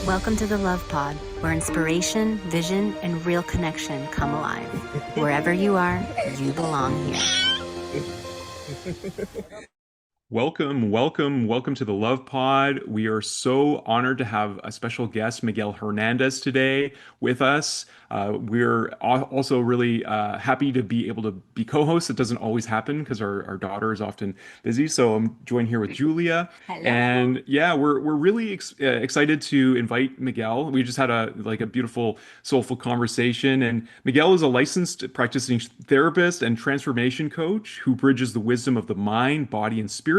Welcome to the Love Pod, where inspiration, vision, and real connection come alive. Wherever you are, you belong here. Welcome to the Love Pod. We are so honored to have a special guest, Miguel Hernandez, today with us. We're also really happy to be able to be co-hosts. It doesn't always happen because our daughter is often busy. So I'm joined here with Julia. Hello. And yeah, we're really excited to invite Miguel. We just had a beautiful, soulful conversation. And Miguel is a licensed practicing therapist and transformation coach who bridges the wisdom of the mind, body, and spirit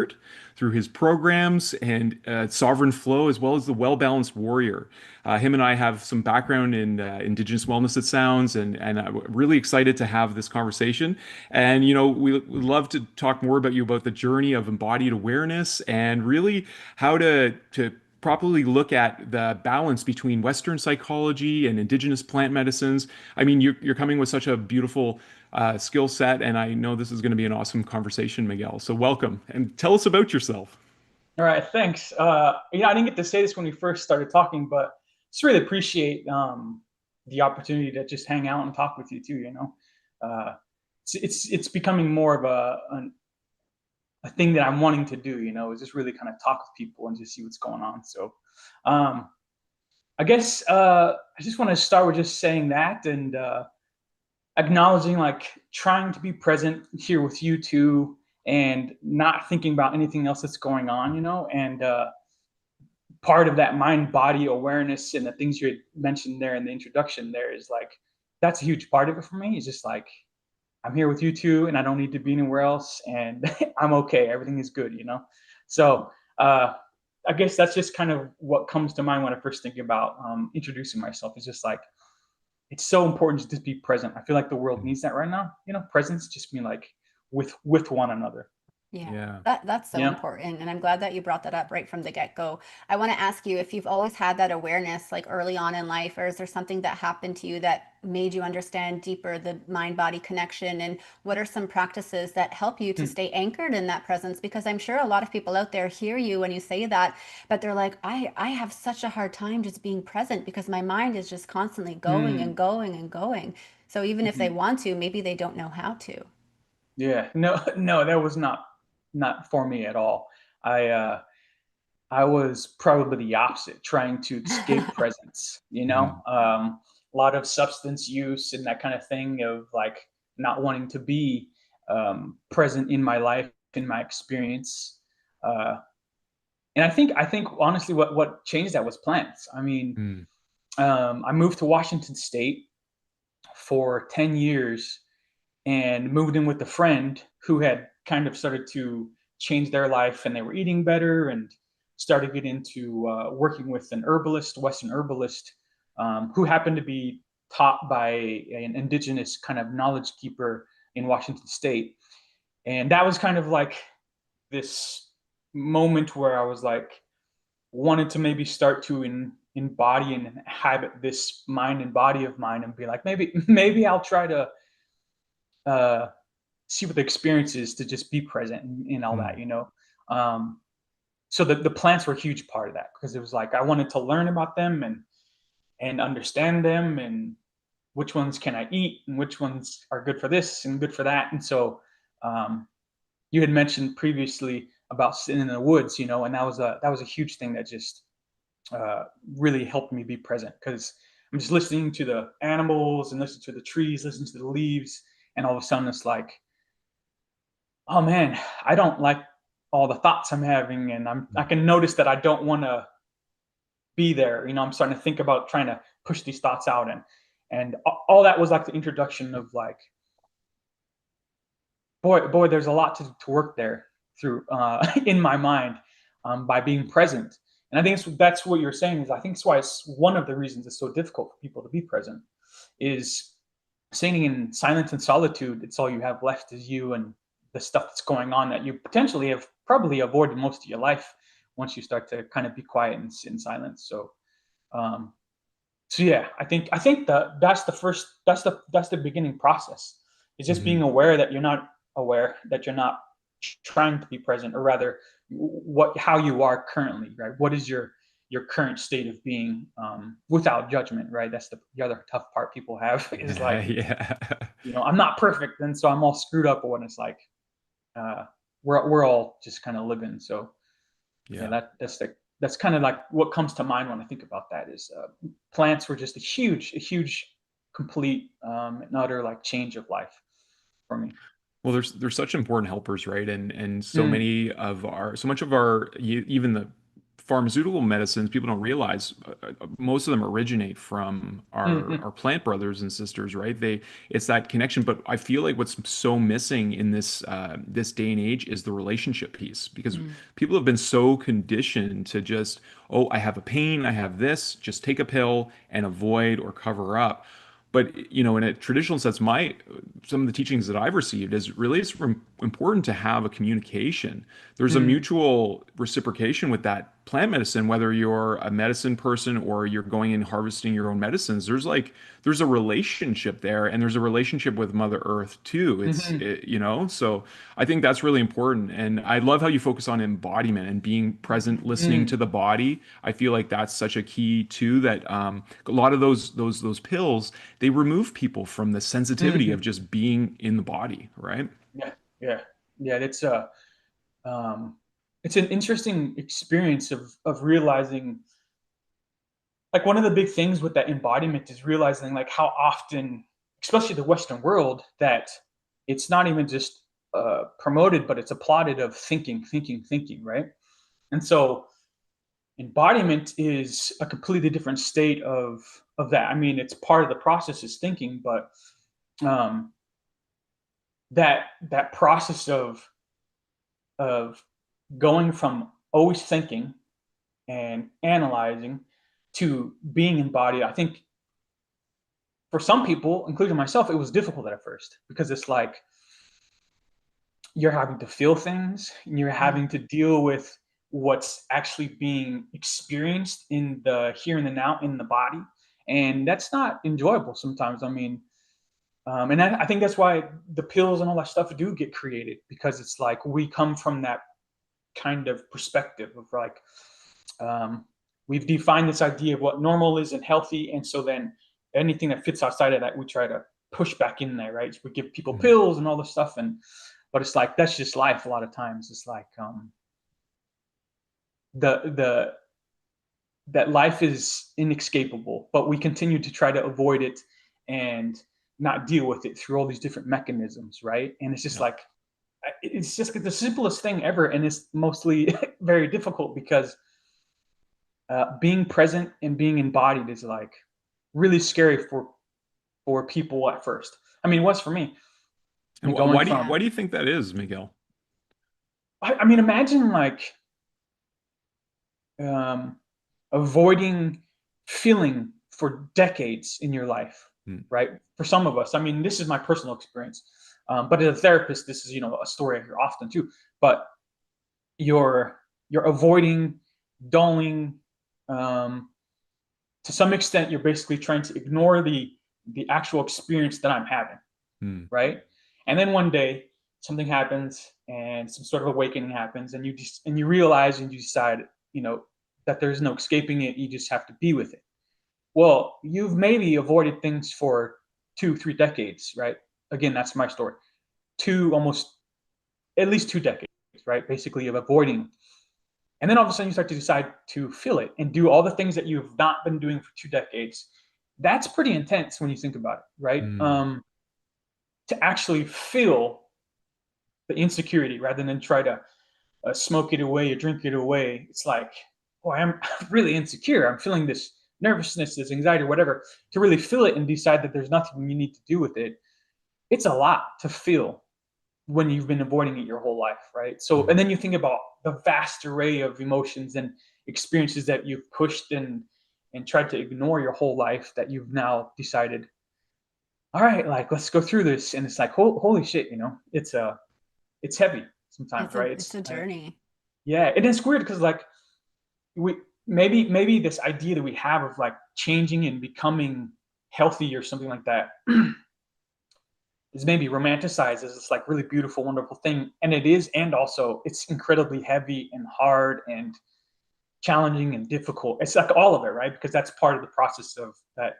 through his programs and sovereign flow, as well as the well-balanced warrior. Him and I have some background in Indigenous wellness, it sounds, and I'm really excited to have this conversation. And we'd love to talk more about you about the journey of embodied awareness and really how to properly look at the balance between Western psychology and indigenous plant medicines. I mean, you're coming with such a beautiful skill set, and I know this is going to be an awesome conversation, Miguel. So welcome, and tell us about yourself. All right, thanks. I didn't get to say this when we first started talking, but just really appreciate the opportunity to just hang out and talk with you too. It's becoming more of a thing that I'm wanting to do. Is just really kind of talk with people and just see what's going on. So, I guess I just want to start with just saying that and acknowledging, like, trying to be present here with you too, and not thinking about anything else that's going on, and part of that mind body awareness and the things you had mentioned there in the introduction there is like, that's a huge part of it for me. It's just like, I'm here with you too, and I don't need to be anywhere else, and I'm okay. Everything is good. So I guess that's just kind of what comes to mind when I first think about introducing myself. It's just like, it's so important to just be present. I feel like the world needs that right now. Presence, just being like with one another. Yeah, Yeah. that's so important. And I'm glad that you brought that up right from the get-go. I want to ask you if you've always had that awareness like early on in life, or is there something that happened to you that made you understand deeper the mind-body connection? And what are some practices that help you to Hmm. stay anchored in that presence? Because I'm sure a lot of people out there hear you when you say that, but they're like, I have such a hard time just being present because my mind is just constantly going and Hmm. going and going. So even if they Hmm. want to, maybe they don't know how to. Yeah. No, no, that was not for me at all. I was probably the opposite, trying to escape presence. Mhm. A lot of substance use and that kind of thing of like not wanting to be present in my life, in my experience. Uh, and I think honestly, what changed that was plants. I mean, Mm. I moved to Washington State for 10 years and moved in with a friend who had kind of started to change their life, and they were eating better and started getting into working with an herbalist, Western herbalist, who happened to be taught by an indigenous kind of knowledge keeper in Washington State. And that was kind of like this moment where I was like, wanted to maybe start to embody and inhabit this mind and body of mine, and be like, maybe I'll try to uh, see what the experience is to just be present and all Mm. that. Um, so the plants were a huge part of that, because it was like I wanted to learn about them and understand them, and which ones can I eat and which ones are good for this and good for that. And so um, you had mentioned previously about sitting in the woods, and that was a huge thing that just uh, really helped me be present, because I'm just listening to the animals and listening to the trees, listening to the leaves, and all of a sudden it's like, oh man, I don't like all the thoughts I'm having, and I Mm. can notice that I don't want to be there. I'm starting to think about trying to push these thoughts out, and all that was like the introduction of like, boy, there's a lot to work there through in my mind, by being present. And I think that's what you're saying, is I think it's why it's one of the reasons it's so difficult for people to be present, is sitting in silence and solitude. It's all you have left is you and the stuff that's going on that you potentially have probably avoided most of your life once you start to kind of be quiet and sit in silence. Um, so yeah, I think that's the beginning process. It's just being Mhm. aware that you're not aware, that you're not trying to be present, or rather, how you are currently, right? What is your your current state of being, without judgment, right? That's the other tough part people have is like, Yeah. I'm not perfect, and so I'm all screwed up. But when it's like, we're all just kind of living. So yeah, Yeah. that's kind of like what comes to mind when I think about that is, plants were just a huge, complete, and utter like change of life for me. Well, there's such important helpers, right? And Mm, so much of our even the pharmaceutical medicines, people don't realize most of them originate from mm, our plant brothers and sisters, right? It's that connection. But I feel like what's so missing in this day and age is the relationship piece, because Mm. people have been so conditioned to just, oh, I have a pain, I have this, just take a pill and avoid or cover up. But in a traditional sense, my some of the teachings that I've received is really important to have a communication. There's a mm, mutual reciprocation with that plant medicine, whether you're a medicine person or you're going and harvesting your own medicines. There's a relationship there, and there's a relationship with Mother Earth too. mhm, So I think that's really important. And I love how you focus on embodiment and being present, listening mm, to the body. I feel like that's such a key too. That a lot of those pills, they remove people from the sensitivity of mhm. just being in the body, right? Yeah, yeah, yeah. Um, it's an interesting experience of realizing, like, one of the big things with that embodiment is realizing like how often, especially the Western world, that it's not even just, promoted, but it's applauded of thinking, right? And so embodiment is a completely different state of that. I mean, it's part of the process is thinking, but, um, that process of going from always thinking and analyzing to being embodied, I think for some people, including myself, it was difficult at first because it's like you're having to feel things and you're Mm. having to deal with what's actually being experienced in the here and the now in the body. And that's not enjoyable sometimes. I mean, and I think that's why the pills and all that stuff do get created, because it's like we come from that kind of perspective of like, um, we've defined this idea of what normal is and healthy, and so then anything that fits outside of that we try to push back in there, right? So we give people Mhm. pills and all this stuff, and but it's like that's just life. A lot of times it's like, the that life is inescapable, but we continue to try to avoid it and not deal with it through all these different mechanisms, right? And it's just Yeah. like, it's just the simplest thing ever, and it's mostly very difficult because, being present and being embodied is like really scary for people at first. I mean, it was for me. I And mean, going Yeah. why from, do you think that is, Miguel? I mean, imagine like, um, avoiding feeling for decades in your life, Mm. right? For some of us, I mean, this is my personal experience, but as a therapist, this is a story I hear often too. But you're avoiding, dulling, um, to some extent, you're basically trying to ignore the actual experience that I'm having, Mm. right? And then one day something happens and some sort of awakening happens, and you realize and you decide, that there's no escaping it. You just have to be with it. Well, you've maybe avoided things for 2, 3 decades, right? Again, that's my story. Almost at least 2 decades, right? Basically, of avoiding. And then all of a sudden, you start to decide to feel it and do all the things that you've not been doing for 2 decades. That's pretty intense when you think about it, right? Mm. To actually feel the insecurity rather than try to, smoke it away or drink it away. It's like, oh, I'm really insecure. I'm feeling this nervousness, this anxiety, whatever. To really feel it and decide that there's nothing you need to do with it, it's a lot to feel when you've been avoiding it your whole life, right? So, and Mm. then you think about the vast array of emotions and experiences that you've pushed and tried to ignore your whole life, that you've now decided, all right, like, let's go through this. And it's like, holy shit, it's heavy sometimes, right? It's a It's journey. yeah, and it's weird because like, we maybe this idea that we have of like changing and becoming healthy or something like that is maybe romanticized as this like really beautiful, wonderful thing, and it is, and also it's incredibly heavy and hard, and challenging and difficult. It's like all of it, right? Because that's part of the process of that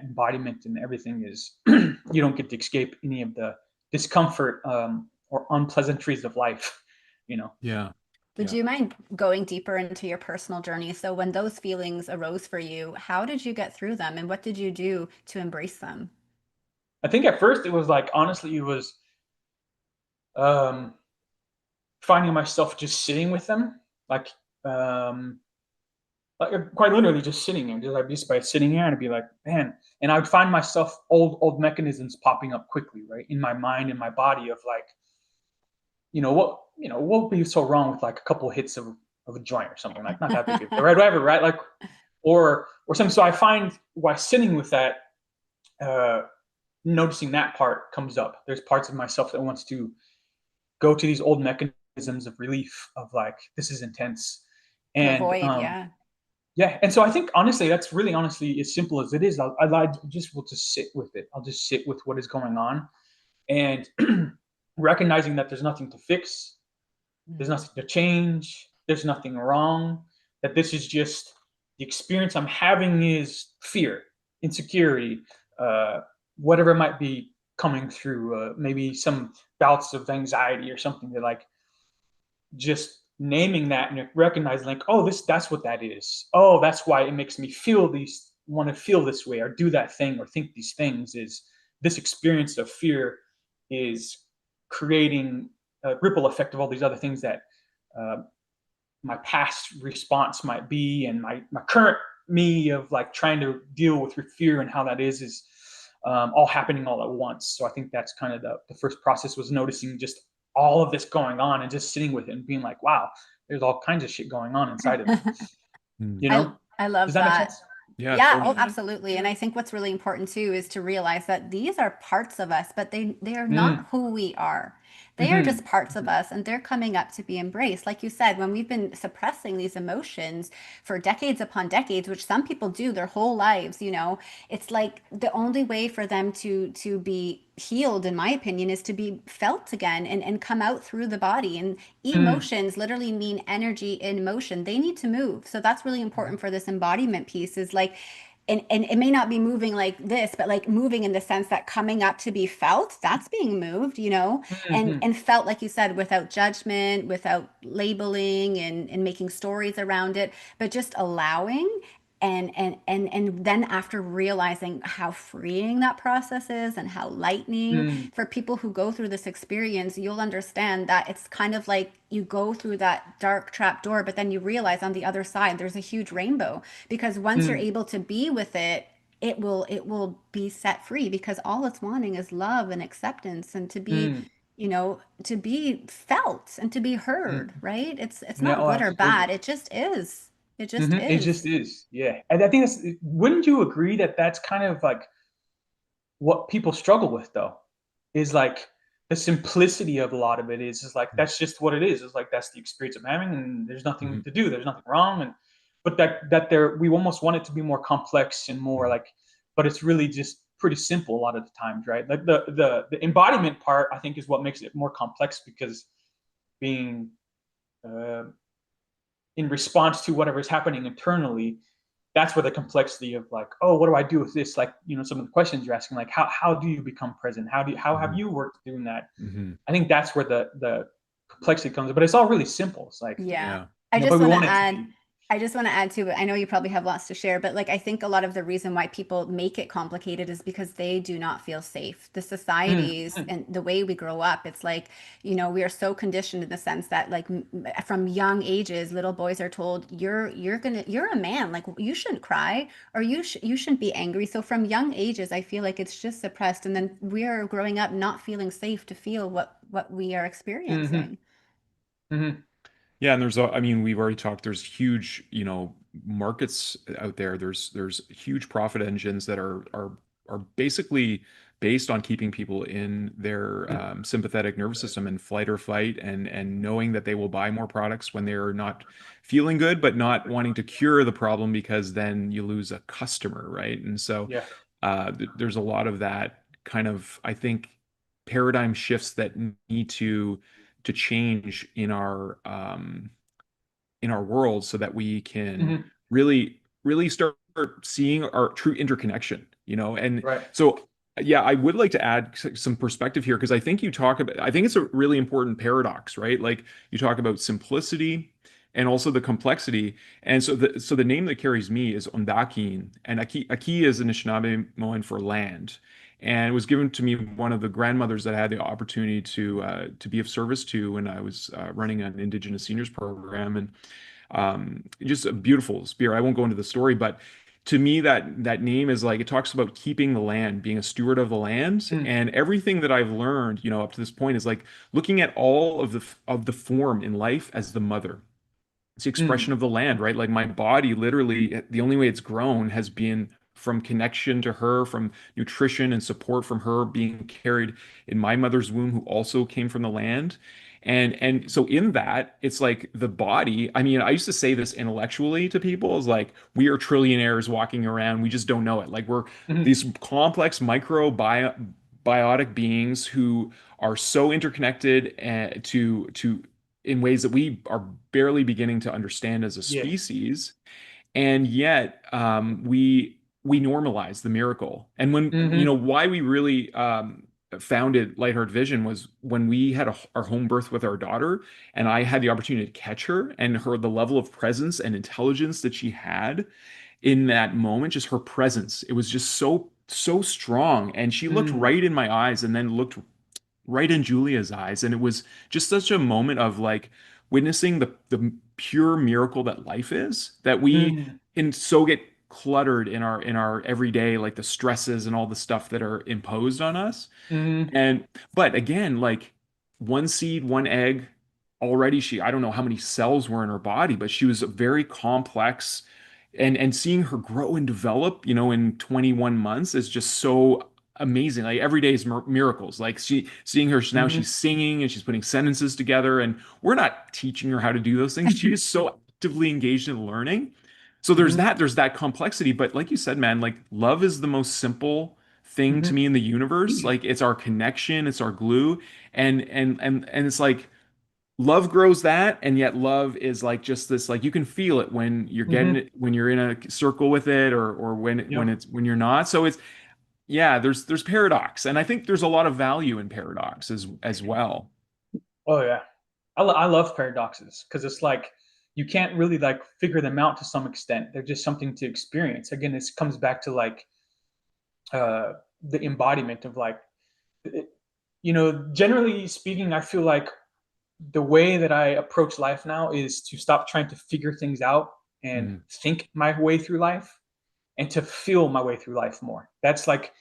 embodiment and everything is you don't get to escape any of the discomfort or unpleasantries of life, you know. Yeah. Would Yeah. you mind going deeper into your personal journey? So when those feelings arose for you, how did you get through them and what did you do to embrace them? I think at first it was like, honestly, it was um, finding myself just sitting with them, like um, quite literally just sitting there, just by sitting here, and I'd be like, man, and I would find myself old mechanisms popping up quickly, right, in my mind and my body of like, what would be so wrong with like a couple of hits of a joint or something, like not that big of a deal, right, whatever, right, like, or something. So I find while sitting with that, uh, noticing that part comes up. There's parts of myself that wants to go to these old mechanisms of relief of like, this is intense, The and void, yeah. yeah, and so I think honestly, that's really honestly as simple as it is. I just will just sit with it. I'll just sit with what is going on, and recognizing that there's nothing to fix, there's Mhm. nothing to change, there's nothing wrong. That this is just the experience I'm having is fear, insecurity, uh, whatever it might be coming through. Maybe some bouts of anxiety or something that like just naming that and recognizing like, oh, that's what that is. Oh, that's why it makes me feel these, want to feel this way or do that thing or think these things, is this experience of fear is creating a ripple effect of all these other things that uh, my past response might be, and my current me of like trying to deal with your fear and how that is all happening all at once. So I think that's kind of the first process, was noticing just all of this going on and just sitting with it and being like, wow, there's all kinds of shit going on inside of me. Mm. You I know, I does love that make that. sense? Yeah, Yeah, oh, totally. absolutely. And I think what's really important too is to realize that these are parts of us, but they are not Mm. who we are. They are Mm-hmm. just parts of Mm-hmm. us and they're coming up to be embraced. Like you said, when we've been suppressing these emotions for decades upon decades, which some people do their whole lives, it's like the only way for them to be healed, in my opinion, is to be felt again and come out through the body. And Mm. emotions literally mean energy in motion. They need to move. So that's really important for this embodiment piece, is like, and it may not be moving like this, but like moving in the sense that coming up to be felt, that's being moved, and Mm-hmm. and felt, like you said, without judgment, without labeling and making stories around it, but just allowing. And then after realizing how freeing that process is and how lightening Mm. for people who go through this experience, you'll understand that it's kind of like you go through that dark trap door, but then you realize on the other side there's a huge rainbow, because once you're Mm. able to be with it, it will be set free, because all it's wanting is love and acceptance, and to be, Mm. to be felt and to be heard, Mm. right? It's Yeah, not oh, good or bad. absolutely. It just is. It just Mm-hmm. It is. just is. Yeah. And I think that's, wouldn't you agree that that's kind of like what people struggle with though, is like the simplicity of a lot of it is like, that's just what it is. It's like, that's the experience I'm having and there's nothing Mhm. to do. There's nothing wrong. And, but that there, we almost want it to be more complex and more Mhm. like, but it's really just pretty simple a lot of the times, right? Like the embodiment part, I think, is what makes it more complex, because being uh, in response to whatever is happening internally, that's where the complexity of like, oh, what do I do with this? Like, some of the questions you're asking, like, how do you become present? How have Mhm. you worked doing that? Mhm. I think that's where the complexity comes in, but it's all really simple. It's like, Yeah. Yeah. I but just we want to want it to add, be. I just want to add to it. I know you probably have lots to share, but like I think a lot of the reason why people make it complicated is because they do not feel safe. The Mm, societies mm, and the way we grow up, it's like, we are so conditioned in the sense that like from young ages, little boys are told you're a man, like you shouldn't cry, or you shouldn't be angry. So from young ages, I feel like it's just suppressed, and then we are growing up not feeling safe to feel what we are mm-hmm, experiencing. mm-hmm, Yeah, and I mean, we've already talked, there's huge, markets out there. There's huge profit engines that are basically based on keeping people in their sympathetic nervous system and flight or fight, and knowing that they will buy more products when they're not feeling good, but not wanting to cure the problem, because then you lose a customer, right? And so yeah. there's a lot of that kind of, I think, paradigm shifts that need to change in our in our world so that we can Hmm. really start seeing our true interconnection, and Right. so yeah, I would like to add some perspective here because I think it's a really important paradox, right? Like you talk about simplicity and also the complexity. And so the name that carries me is Ondakin, and Aki is Anishinaabe for land. And it was given to me one of the grandmothers that I had the opportunity to be of service to when I was running an Indigenous seniors program, and just a beautiful spirit. I won't go into the story, but to me, that name is like it talks about keeping the land, being a steward of the land, Mm. and everything that I've learned, up to this point is like looking at all of the form in life as the mother. It's the Mm. expression of the land, right? Like my body, literally, the only way it's grown has been from connection to her, from nutrition and support from her being carried in my mother's womb, who also came from the land. And so in that, it's like the body. I mean, I used to say this intellectually to people, is like we are trillionaires walking around, we just don't know it. Like we're Hmm. these complex microbiotic beings who are so interconnected to in ways that we are barely beginning to understand as a Yeah. species, and yet we normalize the miracle. And when Hmm. why we really founded Lightheart Vision was when we had our home birth with our daughter, and I had the opportunity to catch her, and the level of presence and intelligence that she had in that moment, just her presence, it was just so strong, and she looked Mm. right in my eyes and then looked right in Julia's eyes. And it was just such a moment of like witnessing the pure miracle that life is, that we Mm. can so get cluttered in our everyday, like the stresses and all the stuff that are imposed on us. Hmm. And but again, like one seed, one egg, already I don't know how many cells were in her body, but she was a very complex, and seeing her grow and develop, in 21 months is just so amazing. Like every day is miracles. Like seeing her now, Hmm. she's singing and she's putting sentences together, and we're not teaching her how to do those things. She is so actively engaged in learning. So Hmm. there's that complexity, but like you said, man, like love is the most simple thing to Hmm. me in the universe. Like it's our connection, it's our glue, and it's like love grows that, and yet love is like just this, like you can feel it when you're getting Hmm. it, when you're in a circle with it, or Yep. when you're not. So it's yeah, there's paradox, and I think there's a lot of value in paradox as well. Oh yeah. I love paradoxes because it's like you can't really like figure them out to some extent. They're just something to experience. Again, this comes back to like uh, the embodiment of like, it- generally speaking, I feel like the way that I approach life now is to stop trying to figure things out and Mhm. think my way through life and to feel my way through life more. That's like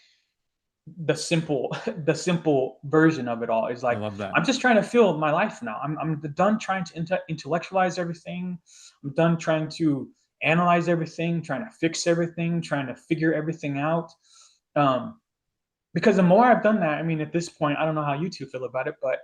the simple the simple version of it all is I like love that. I'm just trying to feel my life now. I'm done trying to intellectualize everything. I'm done trying to analyze everything, trying to fix everything, trying to figure everything out. um because the more I've done that, I mean, at this point, I don't know how you two feel about it, but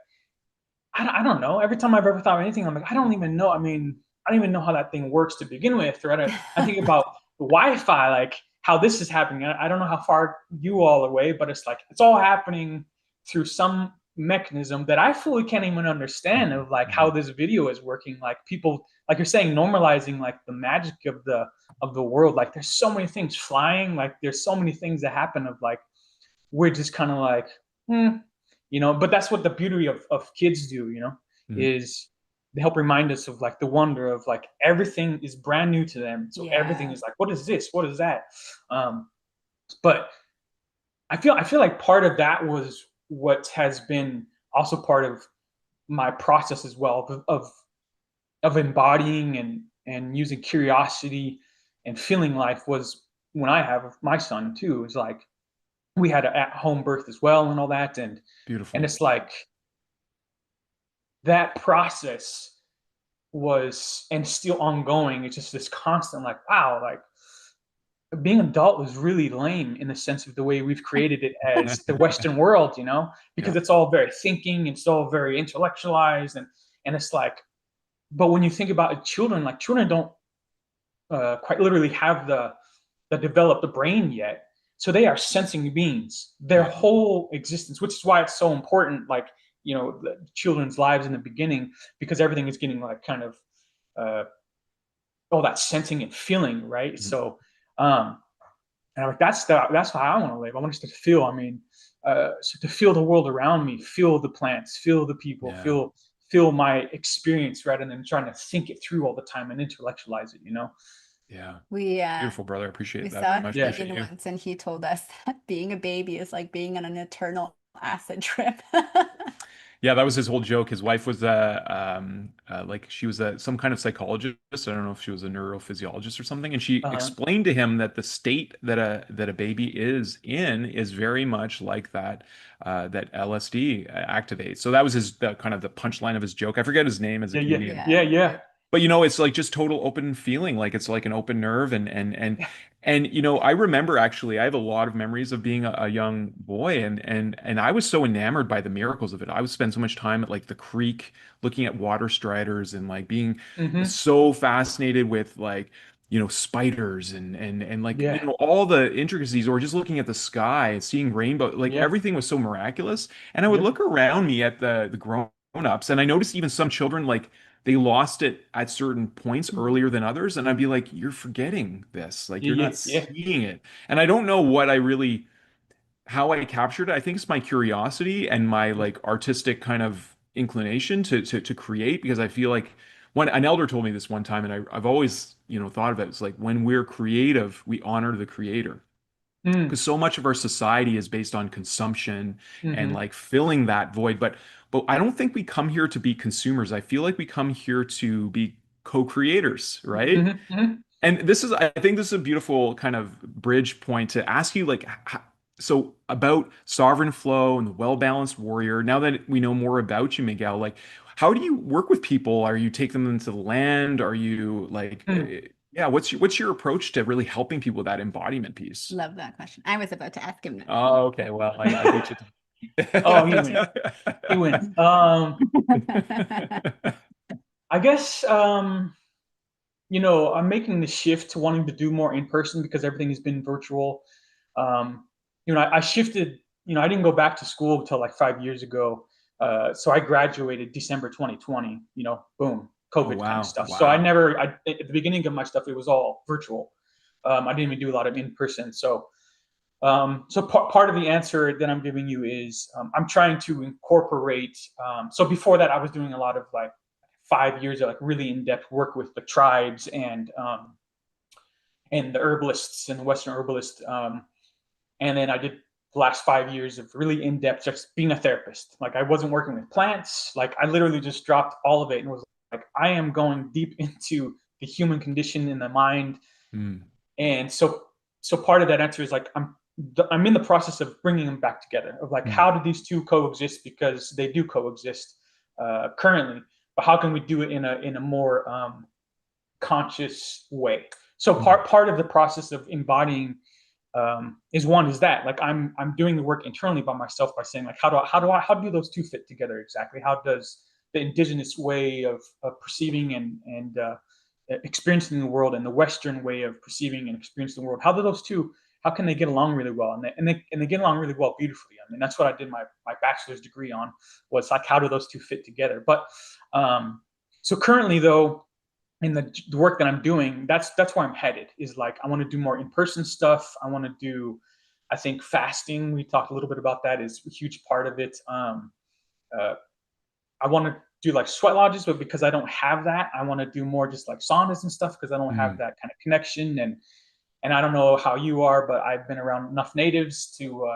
I don't know. Every time I've ever thought of anything, I'm like, I don't even know. I mean, I don't even know how that thing works to begin with. Or I think about the Wi-Fi, like how this is happening. I don't know how far you all are away, but it's like it's all happening through some mechanism that I fully can't even understand Mhm. of like how Mhm. this video is working. Like people, like you're saying, normalizing like the magic of the world. Like there's so many things flying. Like there's so many things that happen of like we're just kind of like, hmm, but that's what the beauty of kids do, Mhm. is they help remind us of like the wonder of like everything is brand new to them. So everything Yeah. is like, what is this? What is that? Um, but I feel like part of that was what has been also part of my process as well of embodying and using curiosity and feeling life was when I have my son too. Is like we had an at-home birth as well and all that, and Beautiful. it's like that process was and still ongoing. It's just this constant like, wow, like being an adult was really lame in the sense of the way we've created it as the Western world, because Yeah. it's all very thinking, it's all very intellectualized, and it's like, but when you think about it, children don't quite literally have the developed brain yet. So they are sensing beings. Their Yeah. whole existence, which is why it's so important, like, the children's lives in the beginning, because everything is getting like kind of that sensing and feeling, right? So and I'm like, that's how I want to live. I want us to feel. I mean, so to feel the world around me, feel the plants, feel the people, Yeah. feel my experience, rather than trying to think it through all the time and intellectualize it. Yeah. We Beautiful, brother. I appreciate we that saw very a much. Yeah. Appreciate Canadian you. once, and he told us that being a baby is like being on an eternal acid trip. Yeah, that was his whole joke. His wife was like she was some kind of psychologist. I don't know if she was a neurophysiologist or something, and she Uh-huh. explained to him that the state that a baby is in is very much like that LSD activates. So that was the kind of the punchline of his joke. I forget his name as a Yeah. Yeah. comedian. Yeah. Yeah. Yeah. But it's like just total open feeling, like it's like an open nerve, and I remember, actually I have a lot of memories of being a young boy, and I was so enamored by the miracles of it. I would spend so much time at like the creek looking at water striders, and like being Mm-hmm. so fascinated with like spiders, and like Yeah. all the intricacies, or just looking at the sky and seeing rainbow. Like Yeah. everything was so miraculous. And I would Yep. look around me at the grown-ups, and I noticed even some children, like they lost it at certain points earlier than others. And I'd be like, you're forgetting this. Like Yeah. you're Yeah. not Yeah. seeing it. And I don't know how I captured it. I think it's my curiosity and my like artistic kind of inclination to create, because I feel like when an elder told me this one time, and I've always, thought of it. It's like when we're creative, we honor the creator, Mm. because so much of our society is based on consumption and Mm-hmm. like filling that void. But I don't think we come here to be consumers. I feel like we come here to be co-creators, right? Mm-hmm. Mm-hmm. And I think this is a beautiful kind of bridge point to ask you, like, so about sovereign flow and the well-balanced warrior. Now that we know more about you, Miguel, like, how do you work with people? Are you take them into the land? Are you like, Mm. yeah, what's your approach to really helping people with that embodiment piece? Love that question. I was about to ask him that. Oh, okay. Well, I beat you Oh, he wins. He wins. I guess I'm making the shift to wanting to do more in person because everything has been virtual. Um, I shifted. I didn't go back to school until like 5 years ago. So I graduated December 2020. Boom, Oh, COVID kind of wow. stuff. So Wow. at the beginning of my stuff, it was all virtual. I didn't even do a lot of in person. So part of the answer that I'm giving you is I'm trying to incorporate. So before that, I was doing a lot of like 5 years of like really in-depth work with the tribes and the herbalists and the Western herbalists. And then I did the last 5 years of really in-depth just being a therapist. Like I wasn't working with plants. Like I literally just dropped all of it and was like, I am going deep into the human condition in the mind. Mm, And so part of that answer is like I'm in the process of bringing them back together. Of like, mm, how do these two coexist? Because they do coexist currently, but how can we do it in a more conscious way? So mm, part of the process of embodying is that like I'm doing the work internally by myself by saying like how do those two fit together exactly? How does the indigenous way of perceiving and experiencing the world and the Western way of perceiving and experiencing the world, how can they get along really well? And they get along really well beautifully. I mean, that's what I did my bachelor's degree on, was like how do those two fit together? But so currently though, in the work that I'm doing, that's where I'm headed, is like I want to do more in-person stuff. I think fasting, we talked a little bit about that, is a huge part of it. Uh, I want to do like sweat lodges, but because I don't have that, I want to do more just like saunas and stuff because I don't have mm. that kind of connection. And I don't know how you are, but I've been around enough natives to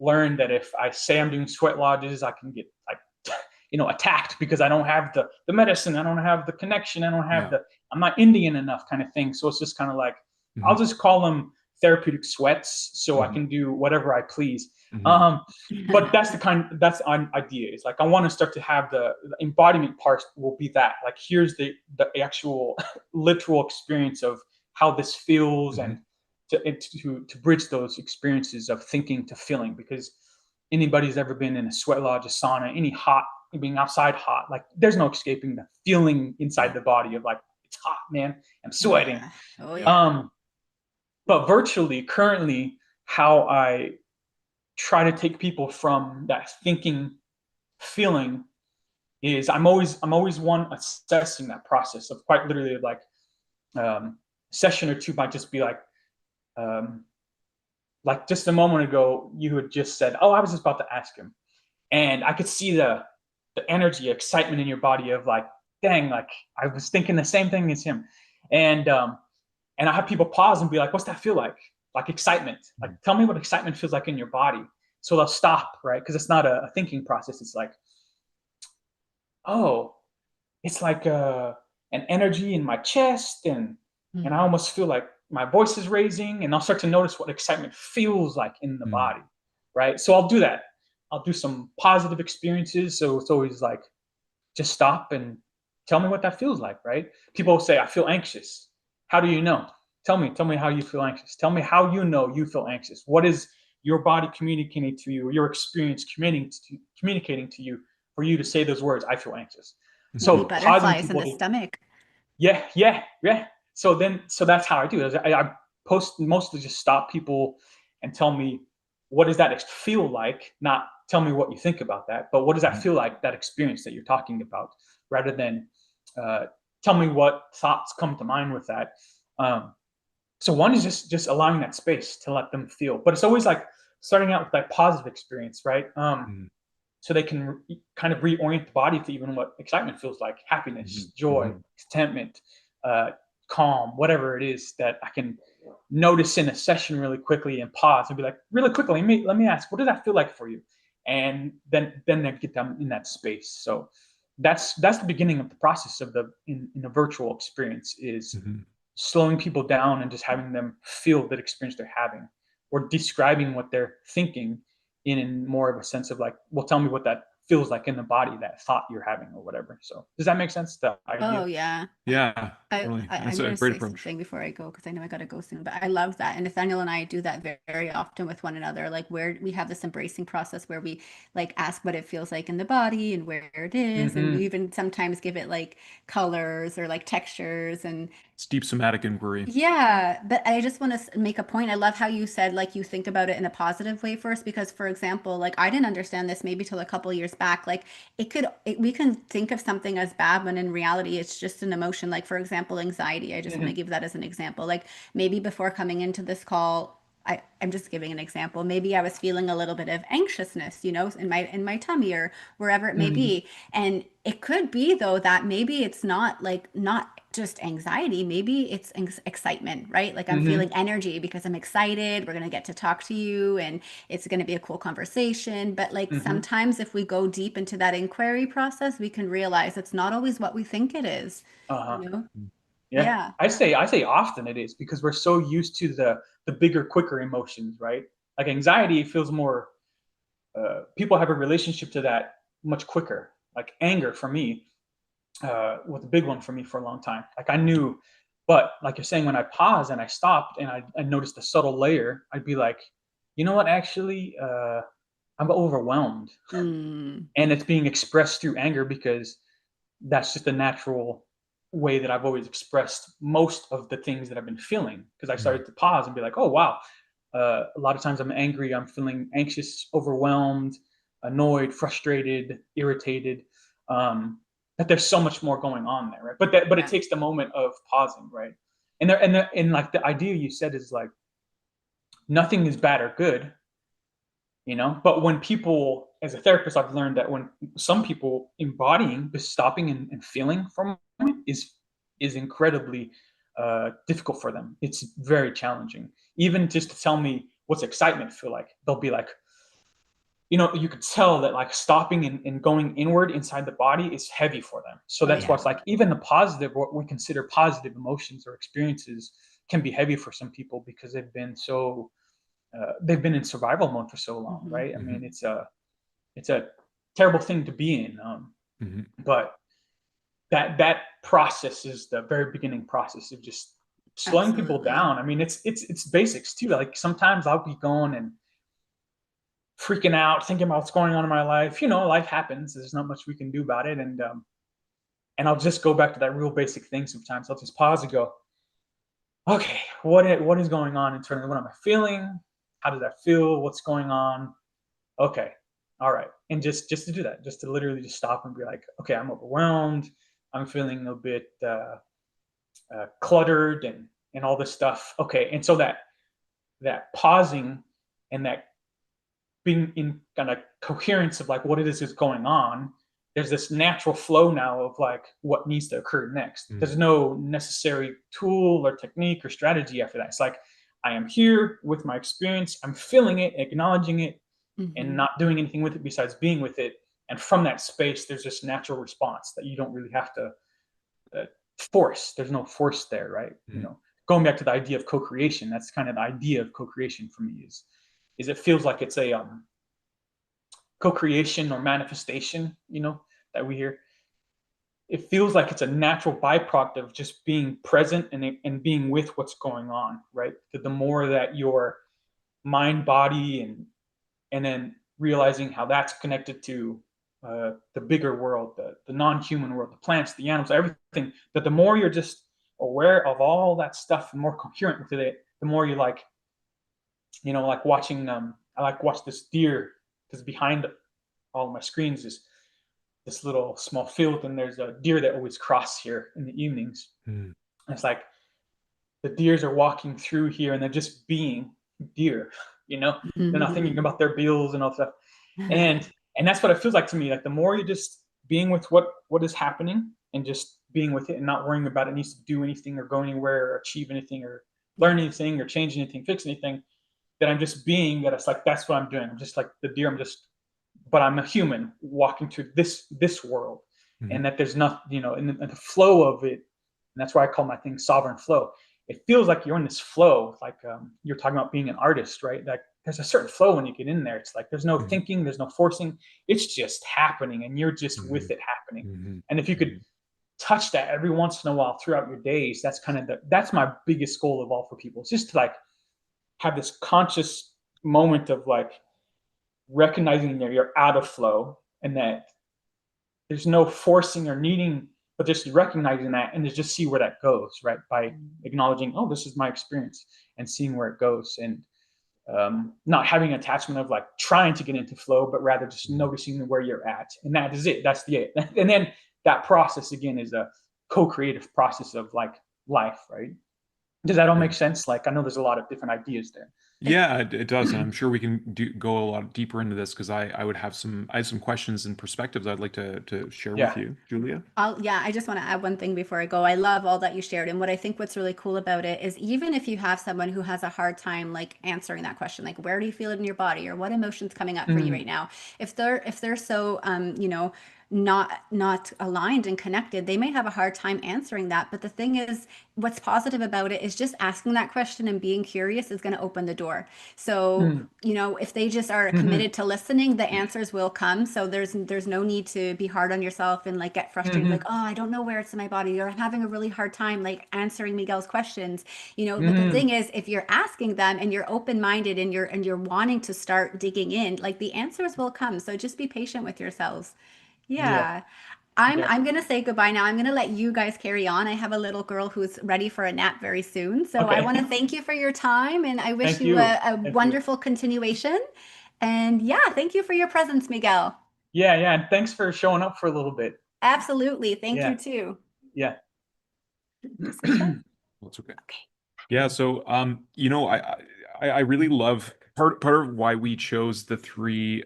learn that if I say I'm doing sweat lodges, I can get like attacked because I don't have the medicine, I don't have the connection, Yeah. I'm not Indian enough kind of thing. So it's just kind of like I'll Hmm. just call them therapeutic sweats, so I Hmm. can do whatever I please. Hmm. Um, but that's an idea. It's like I want to start to have the embodiment part will be that like here's the actual literal experience of how this feels, Hmm. and to bridge those experiences of thinking to feeling, because anybody's ever been in a sweat lodge, a sauna, any hot, being outside hot, like there's no escaping the feeling inside Yeah. the body of like it's hot, man, I'm sweating. Yeah. Oh Yeah. yeah. But virtually currently, how I try to take people from that thinking feeling is I'm always one assessing that process of quite literally like session or two might just be like just a moment ago, you had just said, "Oh, I was just about to ask him," and I could see the energy, excitement in your body of like, "Dang, like I was thinking the same thing as him," and I have people pause and be like, "What's that feel like?" Like excitement. Like, tell me what excitement feels like in your body. So they'll stop, right? Because it's not a thinking process. It's like, oh, it's like an energy in my chest, and I Mhm. almost feel like my voice is raising, and I'll start to notice what excitement feels like in the Mm. body, right? So I'll do that. I'll do some positive experiences. So it's always like, just stop and tell me what that feels like, right? People say, I feel anxious. How do you know? Tell me how you feel anxious. Tell me how you know you feel anxious. What is your body communicating to you, or your experience communicating to you for you to say those words, I feel anxious. Maybe So pausing butterflies in the people, stomach. yeah. So that's how I do it. I post mostly just stop people and tell me, what does that feel like? Not tell me what you think about that, but what does that feel like, that experience that you're talking about, rather than uh, tell me what thoughts come to mind with that. Um, so one is just allowing that space to let them feel, but it's always like starting out with that positive experience, right? Mm. So they can kind of reorient the body to even what excitement feels like, happiness, Mhm. joy, Mhm. contentment, calm, whatever it is that I can notice in a session really quickly and pause and be like, really quickly, let me ask, what does that feel like for you? And then they get them in that space. So that's the beginning of the process of in a virtual experience, is Mhm. slowing people down and just having them feel that experience they're having, or describing what they're thinking in more of a sense of like, well, tell me what that feels like in the body, that thought you're having or whatever. So does that make sense, the Oh idea? yeah. Yeah, totally. That's I'm a gonna great say approach. something before I go because I know I gotta go soon. But I love that, and Nathaniel and I do that very often with one another. Like where we have this embracing process where we like ask what it feels like in the body and where it is, and we Mm-hmm. even sometimes give it like colors or like textures, and It's deep somatic inquiry. yeah, but I just want to make a point. I love how you said like you think about it in a positive way first, because for example, like I didn't understand this maybe till a couple years back. Like we can think of something as bad when in reality it's just an emotion. Like for example, anxiety. I just want to Mm-hmm. give that as an example. Like maybe before coming into this call, I'm just giving an example. Maybe I was feeling a little bit of anxiousness, in my tummy or wherever it may Mm-hmm. be. And it could be though that maybe it's not just anxiety, maybe it's excitement, right? Like I'm Mm-hmm. feeling energy because I'm excited. We're going to get to talk to you and it's going to be a cool conversation. But like Mm-hmm. sometimes if we go deep into that inquiry process, we can realize it's not always what we think it is, Uh-huh. you know? Yeah. Yeah. I say often it is, because we're so used to the bigger, quicker emotions, right? Like anxiety feels more, people have a relationship to that much quicker. Like anger for me was a big one for me for a long time. Like I knew, but like you're saying, when I paused and I stopped and I noticed a subtle layer, I'd be like, you know what, actually, I'm overwhelmed, Mm, and it's being expressed through anger, because that's just a natural way that I've always expressed most of the things that I've been feeling. Because I Mm. started to pause and be like, oh wow, a lot of times I'm angry, I'm feeling anxious, overwhelmed, annoyed, frustrated, irritated. Um, that there's so much more going on there, right? But it yeah. takes the moment of pausing, right? And like the idea you said is like, nothing is bad or good, but when people, as a therapist, I've learned that when some people embodying, just stopping and feeling for a moment is incredibly difficult for them. It's very challenging. Even just to tell me what's excitement feel like, they'll be like, you could tell that like stopping and going inward inside the body is heavy for them. So Oh that's why yeah. it's like, even the positive, what we consider positive emotions or experiences, can be heavy for some people, because they've been in survival mode for so long, Hmm. right? I mean, Mhm. it's a terrible thing to be in, Mhm. but that process is the very beginning process of just slowing people Absolutely. down. I mean, it's basics too. Like sometimes I'll be going and freaking out, thinking about what's going on in my life. Life happens. There's not much we can do about it, and I'll just go back to that real basic thing. Sometimes I'll just pause and go, okay, what is going on internally? What am I feeling? How does that feel? What's going on? Okay, all right. And just to do that, just to literally just stop and be like, okay, I'm overwhelmed, I'm feeling a bit cluttered and all this stuff. Okay, and so that pausing and that being in kind of coherence of like what it is going on, there's this natural flow now of like what needs to occur next. Mm. There's no necessary tool or technique or strategy after that. It's like I am here with my experience, I'm feeling it, acknowledging it, and Hmm. not doing anything with it besides being with it. And from that space, there's this natural response that you don't really have to uh, force. There's no force there, right? You Mm. know, going back to the idea of co-creation, that's kind of the idea of co-creation for me is it feels like it's a co-creation or manifestation, you know, that we hear. It feels like it's a natural byproduct of just being present and being with what's going on, right? The more that your mind, body, and then realizing how that's connected to the bigger world, the non-human world, the plants, the animals, everything, that the more you're just aware of all that stuff and more coherent with it, the more you like, you know, like watching, I like watch this deer because behind all of my screens is this little small field and there's a deer that always cross here in the evenings. Mm. And it's like the deers are walking through here and they're just being deer, you know, they're not thinking about their bills and all that stuff. And that's what it feels like to me. Like the more you're just being with what is happening and just being with it and not worrying about it needs to do anything or go anywhere or achieve anything or learn anything or change anything, fix anything, that I'm just being, that it's like that's what I'm doing. I'm just like the deer, but I'm a human walking through this world. Mhm. And that there's nothing, you know, and the flow of it, and that's why I call my thing sovereign flow. It feels like you're in this flow, like you're talking about being an artist, right? Like there's a certain flow when you get in there. It's like there's no Mhm. thinking, there's no forcing. It's just happening, and you're just with Mhm. it happening. Mhm. And if you could Mhm. touch that every once in a while throughout your days, that's kind of that's my biggest goal of all for people. It's just to like have this conscious moment of like recognizing that you're out of flow and that there's no forcing or needing, but just recognizing that and to just see where that goes, right? By acknowledging, oh, this is my experience and seeing where it goes and not having an attachment of like trying to get into flow, but rather just Mhm. noticing where you're at. And that is it. That's the it. And then that process again is a co-creative process of like life, right? Does that all Yeah. make sense? Like I know there's a lot of different ideas there. Yeah, it does, and I'm sure we can go a lot deeper into this because I would have I have some questions and perspectives I'd like to share with Yeah. you, Julia. Yeah, I just want to add one thing before I go. I love all that you shared. And what I think what's really cool about it is even if you have someone who has a hard time like answering that question, like where do you feel it in your body or what emotion's coming up for you Mm, right now? If they're so not aligned and connected, they may have a hard time answering that. But the thing is, what's positive about it is just asking that question and being curious is going to open the door. So mm, if they just are mhm, committed to listening, the answers will come. So there's no need to be hard on yourself and like get frustrated, like, mhm, oh, I don't know where it's in my body, or I'm having a really hard time like answering Miguel's questions. But the mhm. thing is, if you're asking them and you're open-minded and you're wanting to start digging in, like the answers will come. So just be patient with yourselves. Yeah, Yeah. I'm yeah. I'm gonna say goodbye now. I'm gonna let you guys carry on. I have a little girl who's ready for a nap very soon. So I Okay. want to thank you for your time and I wish Thank you you. a Thank you. wonderful continuation. And yeah, thank you for your presence, Miguel. Yeah, yeah. And thanks for showing up for a little bit. Absolutely. Thank you Yeah, too. yeah. Just gonna shut. That's okay. Okay. Yeah, so I really love part of why we chose the three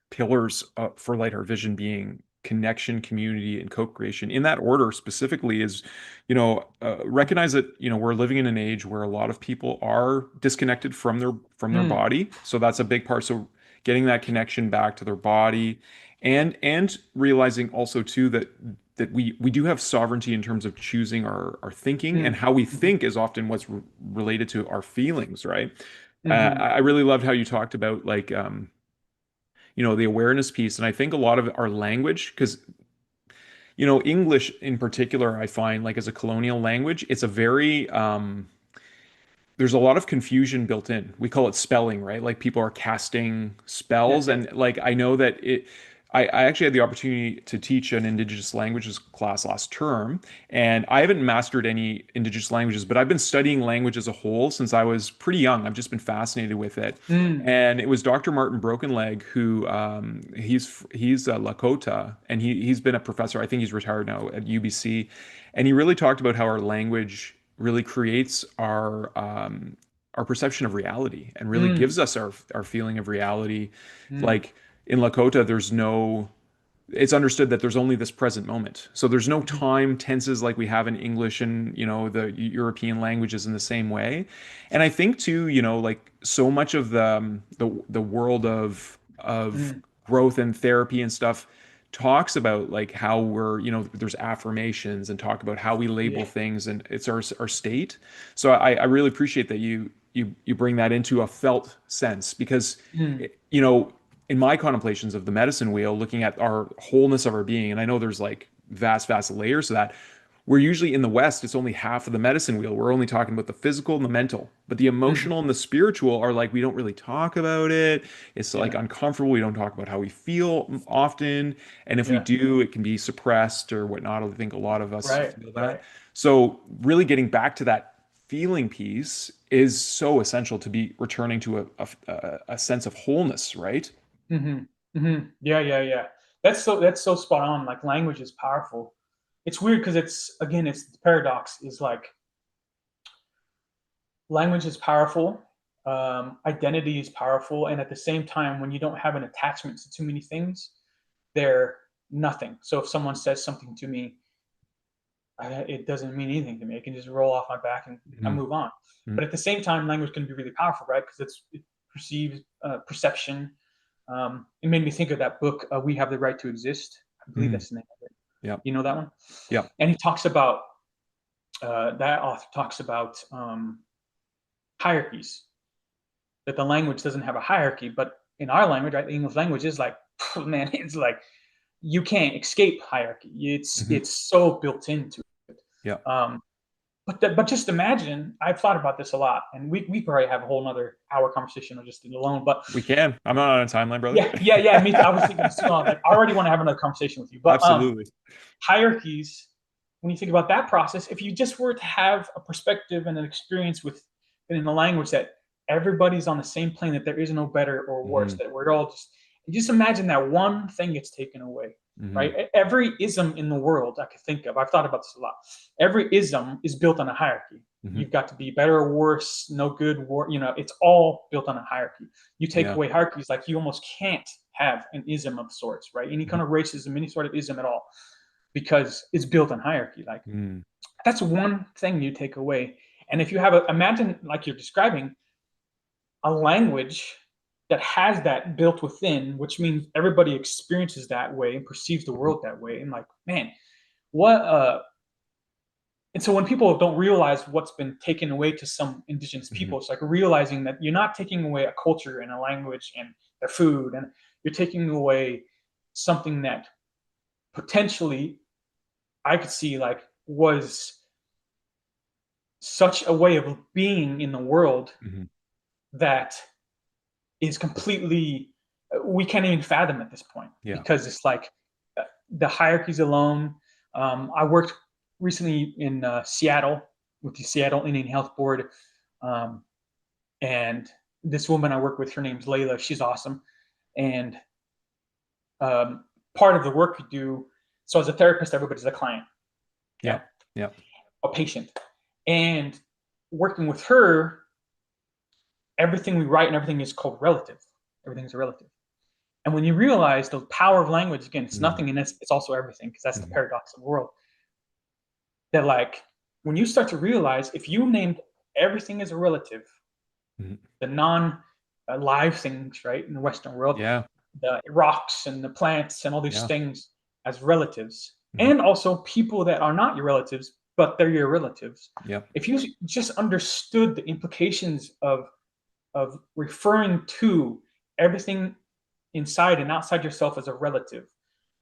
pillars for Light Our Vision being connection, community, and co-creation in that order specifically is, recognize that, we're living in an age where a lot of people are disconnected from their Mm, body. So that's a big part. So getting that connection back to their body and realizing also too that we do have sovereignty in terms of choosing our thinking, and mm, how we mhm, think is often what's related to our feelings, right? mhm, I really loved how you talked about like the awareness piece, and I think a lot of our language, because English in particular, I find like as a colonial language, it's a very there's a lot of confusion built in. We call it spelling, right? Like people are casting spells, okay. and like I know that I actually had the opportunity to teach an Indigenous languages class last term, and I haven't mastered any Indigenous languages, but I've been studying language as a whole since I was pretty young. I've just been fascinated with it. Mm, And it was Dr. Martin Brokenleg who he's Lakota, and he's been a professor. I think he's retired now at UBC, and he really talked about how our language really creates our perception of reality and really mm, gives us our feeling of reality. mm, Like in Lakota, it's understood that there's only this present moment. So there's no mhm, time tenses like we have in English and, the European languages in the same way. And I think too, like so much of the world of mm, growth and therapy and stuff talks about like how there's affirmations and talk about how we label yeah. things and it's our state. So I really appreciate that you bring that into a felt sense because, Mm, you know, in my contemplations of the medicine wheel, looking at our wholeness of our being, and I know there's like vast layers to that. We're usually in the West, it's only half of the medicine wheel. We're only talking about the physical and the mental, but the mhm, emotional and the spiritual are like, we don't really talk about it. It's like yeah. uncomfortable. We don't talk about how we feel often. And if we Yeah. do, it can be suppressed or whatnot. I think a lot of us Right. feel that. Right. So, really getting back to that feeling piece is so essential to be returning to a sense of wholeness, right? Hmm. Hmm. Yeah. Yeah. Yeah. That's so spot on. Like language is powerful. It's weird because it's the paradox is like language is powerful, identity is powerful, and at the same time, when you don't have an attachment to too many things, they're nothing. So if someone says something to me, it doesn't mean anything to me. I can just roll off my back and I Mhm. move on. But at the same time, language can be really powerful, right? Because it perceives perception. It made me think of that book, "We Have the Right to Exist." I believe Mhm. that's the name of it. Yep. You know that one? Yep. And he talks about that author talks about hierarchies. That the language doesn't have a hierarchy, but in our language, right, the English language is like, man, it's like you can't escape hierarchy. It's Mhm. it's so built into it. Yep. Um, but just imagine, I've thought about this a lot, and we probably have a whole another hour conversation or just alone. But We can. I'm not on a timeline, brother. yeah, yeah, yeah. Me, I was thinking this too. Like, I already want to have another conversation with you. But Absolutely. hierarchies, when you think about that process, if you just were to have a perspective and an experience with in the language that everybody's on the same plane, that there is no better or worse, Hmm. that we're all just imagine that one thing gets taken away, right? Hmm. Every ism in the world I could think of, I've thought about this a lot. Every ism is built on a hierarchy. Hmm. You've got to be better or worse, no good, it's all built on a hierarchy. You take Yeah. away hierarchies, like you almost can't have an ism of sorts, right? Any kind Mhm. of racism, any sort of ism at all, because it's built on hierarchy. Like Mm. that's one thing you take away. And if you imagine like you're describing a language that has that built within, which means everybody experiences that way and perceives the Mhm. world that way. And like, man, what and so when people don't realize what's been taken away to some indigenous Mhm. people, it's like realizing that you're not taking away a culture and a language and their food, and you're taking away something that potentially I could see like was such a way of being in the world Mhm. that is completely we can't even fathom at this point Yeah. because it's like the hierarchies alone. I worked recently in Seattle with the Seattle Indian Health Board, um, and this woman I work with, her name's Layla. She's awesome, and part of the work we do. So as a therapist, everybody's a client, Yeah. yeah, Yeah. a patient, and working with her, everything we write and everything is called relative. Everything's a relative. And when you realize the power of language, again, it's Mm. nothing and it's also everything, because that's the Mhm. paradox of the world. That like when you start to realize if you named everything as a relative, Mhm. the non live things, right, in the Western world, Yeah. the rocks and the plants and all these Yeah. things as relatives, Mhm. and also people that are not your relatives, but they're your relatives. Yep. If you just understood the implications of referring to everything inside and outside yourself as a relative,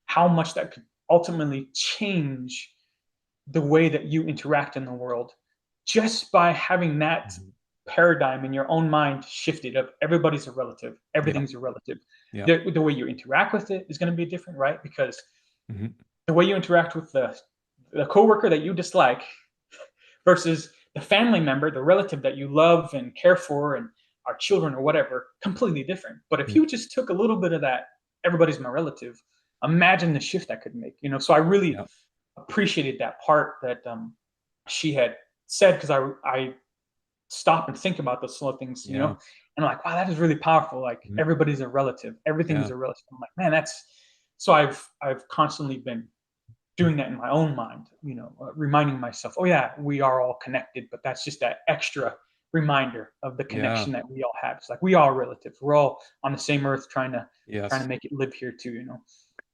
how much that could ultimately change the way that you interact in the world just by having that Mhm. paradigm in your own mind shifted of everybody's a relative, Yeah. everything's a relative. Yeah. The way you interact with it is going to be different, right? Because Hmm. the way you interact with the coworker that you dislike versus the family member, the relative that you love and care for, and our children or whatever, completely different. But if Yeah. you just took a little bit of that, everybody's my relative, imagine the shift that could make, you know? So I really Yeah. appreciated that part that she had said, because I stop and think about those little things, you know, Yeah. and I'm like, wow, that is really powerful. Like Mhm. everybody's a relative, everything is Yeah. a relative. I'm like, man, that's so I've constantly been doing that in my own mind, you know, reminding myself, oh yeah, we are all connected, but that's just that extra reminder of the Yeah. connection that we all have. It's like we are relatives. We're all on the same earth trying to Yes. make it live here too, you know.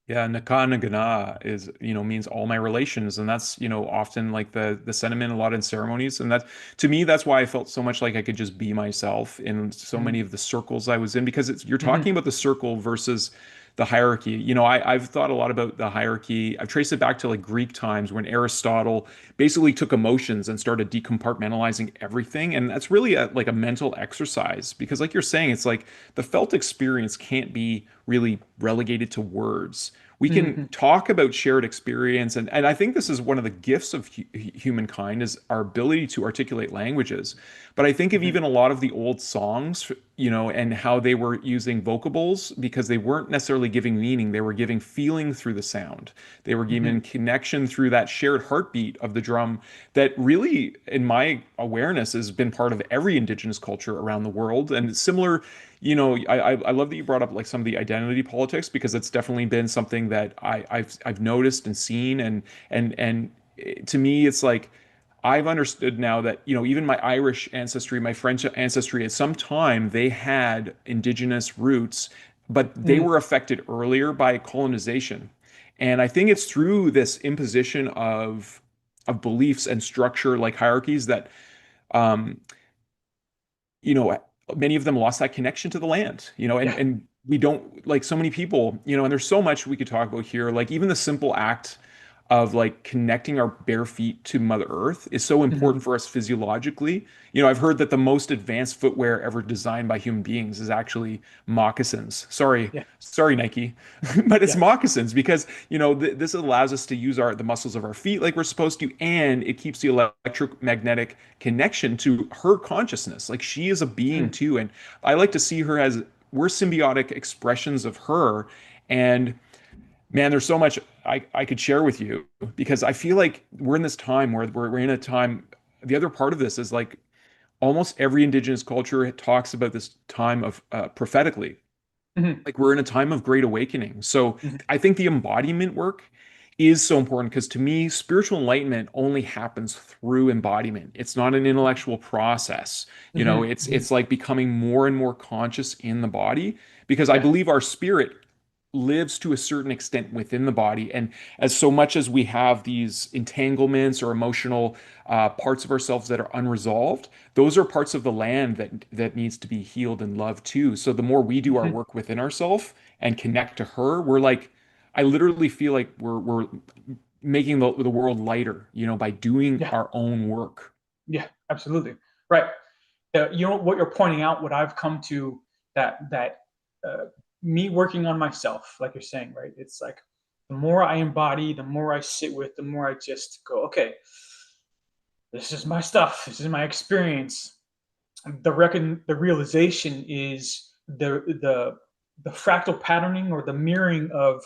Yeah, Naka Nagana is, means all my relations. And that's, often like the sentiment a lot in ceremonies. And that to me, that's why I felt so much like I could just be myself in so many Mm-hmm. of the circles I was in, because you're Mm-hmm. talking about the circle versus the hierarchy. I've thought a lot about the hierarchy. I've traced it back to like Greek times when Aristotle basically took emotions and started decompartmentalizing everything. And that's really like a mental exercise, because like you're saying, it's like the felt experience can't be really relegated to words. We can Mm-hmm. talk about shared experience, and I think this is one of the gifts of humankind, is our ability to articulate languages. But I think of Mm-hmm. even a lot of the old songs, and how they were using vocables, because they weren't necessarily giving meaning, they were giving feeling through the sound. They were Mm-hmm. giving connection through that shared heartbeat of the drum that really, in my awareness, has been part of every indigenous culture around the world. And similar, I love that you brought up like some of the identity politics, because it's definitely been something that I've noticed and seen, and to me it's like I've understood now that even my Irish ancestry, my French ancestry, at some time they had indigenous roots, but they Mm-hmm. were affected earlier by colonization. And I think it's through this imposition of beliefs and structure like hierarchies that um, you know, many of them lost that connection to the land, and Yeah. we don't, like, so many people, and there's so much we could talk about here. Like even the simple act of like connecting our bare feet to Mother Earth is so Mm-hmm. important for us physiologically. I've heard that the most advanced footwear ever designed by human beings is actually moccasins. Yeah. Sorry, Nike, but it's Yeah. moccasins, because this allows us to use the muscles of our feet like we're supposed to, and it keeps the electromagnetic connection to her consciousness. Like she is a being Mm-hmm. too, and I like to see her as we're symbiotic expressions of her. And man, there's so much I could share with you, because I feel like we're in this time where we're in a time. The other part of this is like almost every indigenous culture talks about this time of prophetically, Mm-hmm. like we're in a time of great awakening. So Mm-hmm. I think the embodiment work is so important, because to me, spiritual enlightenment only happens through embodiment. It's not an intellectual process. Mm-hmm. It's like becoming more and more conscious in the body, because I Yeah. believe our spirit lives to a certain extent within the body. And as so much as we have these entanglements or emotional parts of ourselves that are unresolved, those are parts of the land that needs to be healed and loved too. So the more we do our Mm-hmm. work within ourselves and connect to her, we're like, I literally feel like we're making the world lighter, by doing Yeah. our own work. Yeah. Absolutely. Right. You know what you're pointing out, what I've come to, that uh, me working on myself, like you're saying, right? It's like the more I embody, the more I sit with, the more I just go, okay, this is my stuff, this is my experience. The realization is the fractal patterning or the mirroring of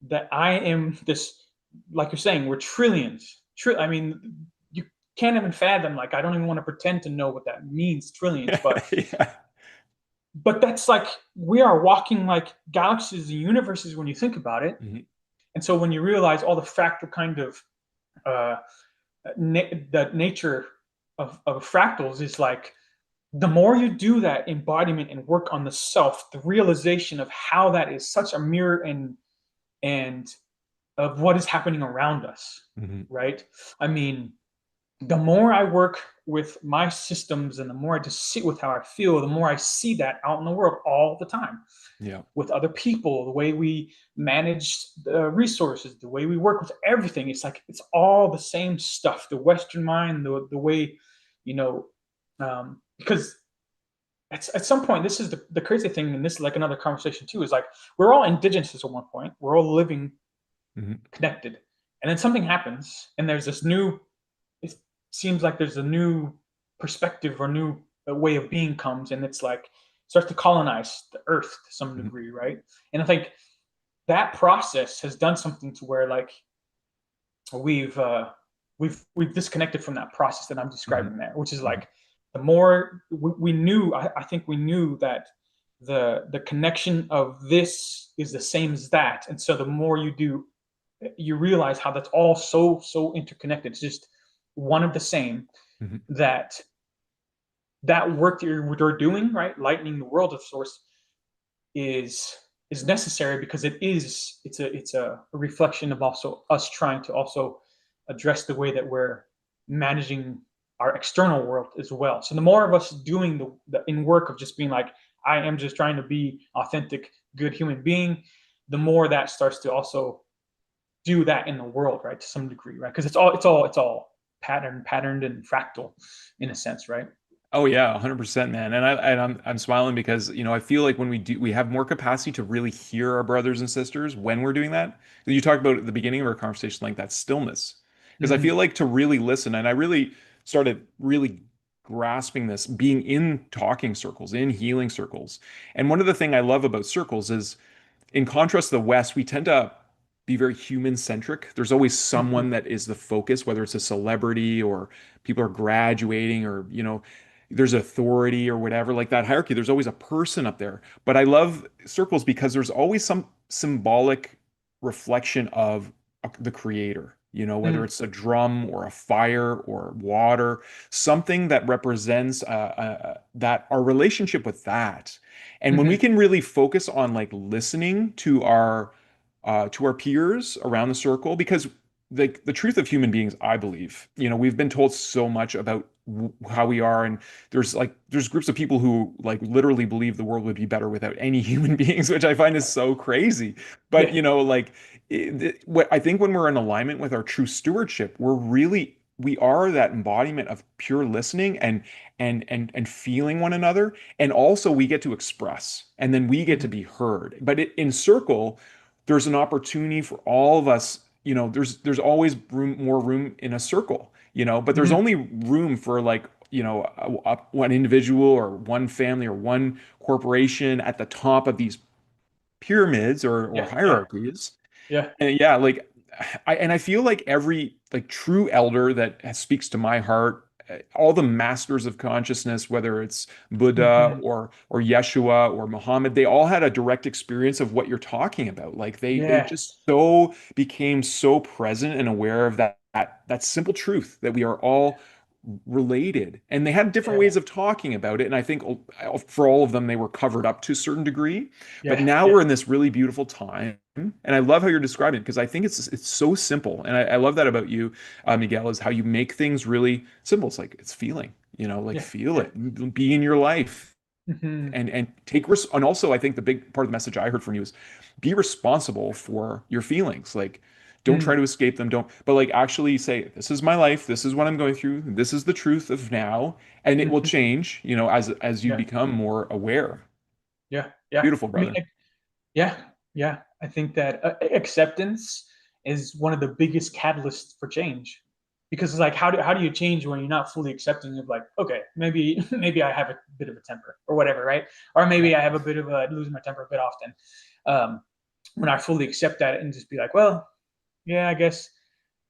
that I am this, like you're saying, we're trillions. I mean, you can't even fathom. Like, I don't even want to pretend to know what that means, trillions. Yeah. But that's like we are walking like galaxies and universes when you think about it. Mhm. And so when you realize all the fractal kind of uh, the nature of fractals is like the more you do that embodiment and work on the self, the realization of how that is such a mirror and of what is happening around us, Mhm. right? I mean, the more I work with my systems and the more I just sit with how I feel, the more I see that out in the world all the time Yeah. with other people, the way we manage the resources, the way we work with everything. It's like it's all the same stuff. The Western mind, the way, you know, because at some point, this is the crazy thing, and this is like another conversation too, is like we're all indigenous at one point. We're all living connected. And then something happens, and there's this new, it seems like there's a new perspective or new way of being comes, and it's like starts to colonize the earth to some degree, right? And I think that process has done something to where like we've disconnected from that process that I'm describing there, which is like the more we knew, I think we knew that the connection of this is the same as that, and so the more you do, you realize how that's all so interconnected. It's just one of the same. That work that you're doing, right, lightening the world of source, is necessary because it's a reflection of also us trying to also address the way that we're managing our external world as well. So the more of us doing the in work of just being like, I am just trying to be authentic, good human being, the more that starts to also do that in the world, right, to some degree, right? Because it's all patterned and fractal in a sense, right? Oh yeah, 100%, man. I'm smiling because, I feel like when we have more capacity to really hear our brothers and sisters when we're doing that. You talked about at the beginning of our conversation, like that stillness. Because I feel like to really listen, and I really started really grasping this being in talking circles, in healing circles. And one of the thing I love about circles is, in contrast to the West, we tend to be very human centric. There's always someone that is the focus, whether it's a celebrity or people are graduating, or, there's authority or whatever, like that hierarchy. There's always a person up there. But I love circles because there's always some symbolic reflection of the creator, whether it's a drum or a fire or water, something that represents that our relationship with that. And when we can really focus on like listening to our peers around the circle, because the truth of human beings, I believe, we've been told so much about how we are, and there's groups of people who like literally believe the world would be better without any human beings, which I find is so crazy. But Yeah. what I think, when we're in alignment with our true stewardship, we are that embodiment of pure listening and feeling one another, and also we get to express, and then we get to be heard. But in circle, there's an opportunity for all of us. There's always more room in a circle, but there's only room for like, one individual or one family or one corporation at the top of these pyramids or Yeah. Yeah. hierarchies. Yeah. And yeah, like I feel like every like true elder that speaks to my heart, all the masters of consciousness, whether it's Buddha or Yeshua or Muhammad, they all had a direct experience of what you're talking about. Like they Yes. just so became so present and aware of that simple truth that we are all related, and they had different Yeah. ways of talking about it. And I think for all of them, they were covered up to a certain degree. But Yeah. now Yeah. we're in this really beautiful time, and I love how you're describing it, because I think it's so simple. And I love that about you, Miguel, is how you make things really simple. It's like it's feeling, like Yeah. feel Yeah. it, be in your life, Hmm. and take risk. And also, I think the big part of the message I heard from you is be responsible for your feelings. Like, don't try to escape them. Don't, but like actually say, this is my life. This is what I'm going through. This is the truth of now, and it will change, as you Yeah. become more aware. Yeah. Yeah. Beautiful, I mean, brother. yeah. Yeah. I think that acceptance is one of the biggest catalysts for change, because it's like, how do you change when you're not fully accepting of like, okay, maybe maybe I have a bit of a temper or whatever, right? Or Yeah. maybe I have a bit of a losing my temper a bit often. Um, when I fully accept that and just be like, well, yeah, I guess.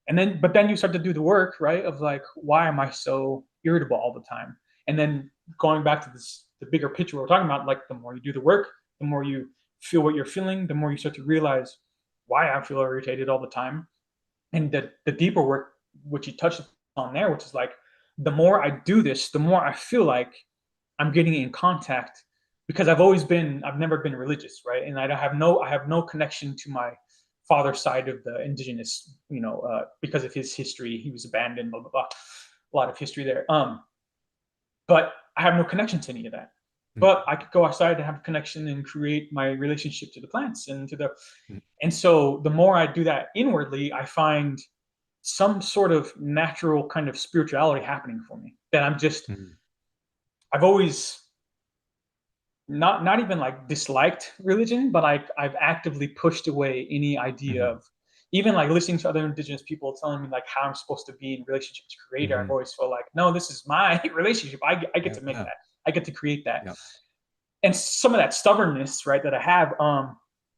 And then, but then you start to do the work, right? Of like, why am I so irritable all the time? And then going back to the bigger picture we're talking about, like the more you do the work, the more you feel what you're feeling, the more you start to realize why I feel irritated all the time. And the deeper work, which you touched on there, which is like, the more I do this, the more I feel like I'm getting in contact, because I've never been religious, right? And I have no connection to my father's side of the indigenous, because of his history, he was abandoned, blah blah blah, a lot of history there. But I have no connection to any of that. But I could go outside and have a connection and create my relationship to the plants and and so the more I do that inwardly, I find some sort of natural kind of spirituality happening for me, that I've always not even like disliked religion, but I've actively pushed away any idea Hmm. of even like listening to other indigenous people telling me like how I'm supposed to be in relationship to creator. I've Hmm. always felt like, no, this is my relationship. I get to make Yeah. that. I get to create that. Yeah. And some of that stubbornness, right, that I have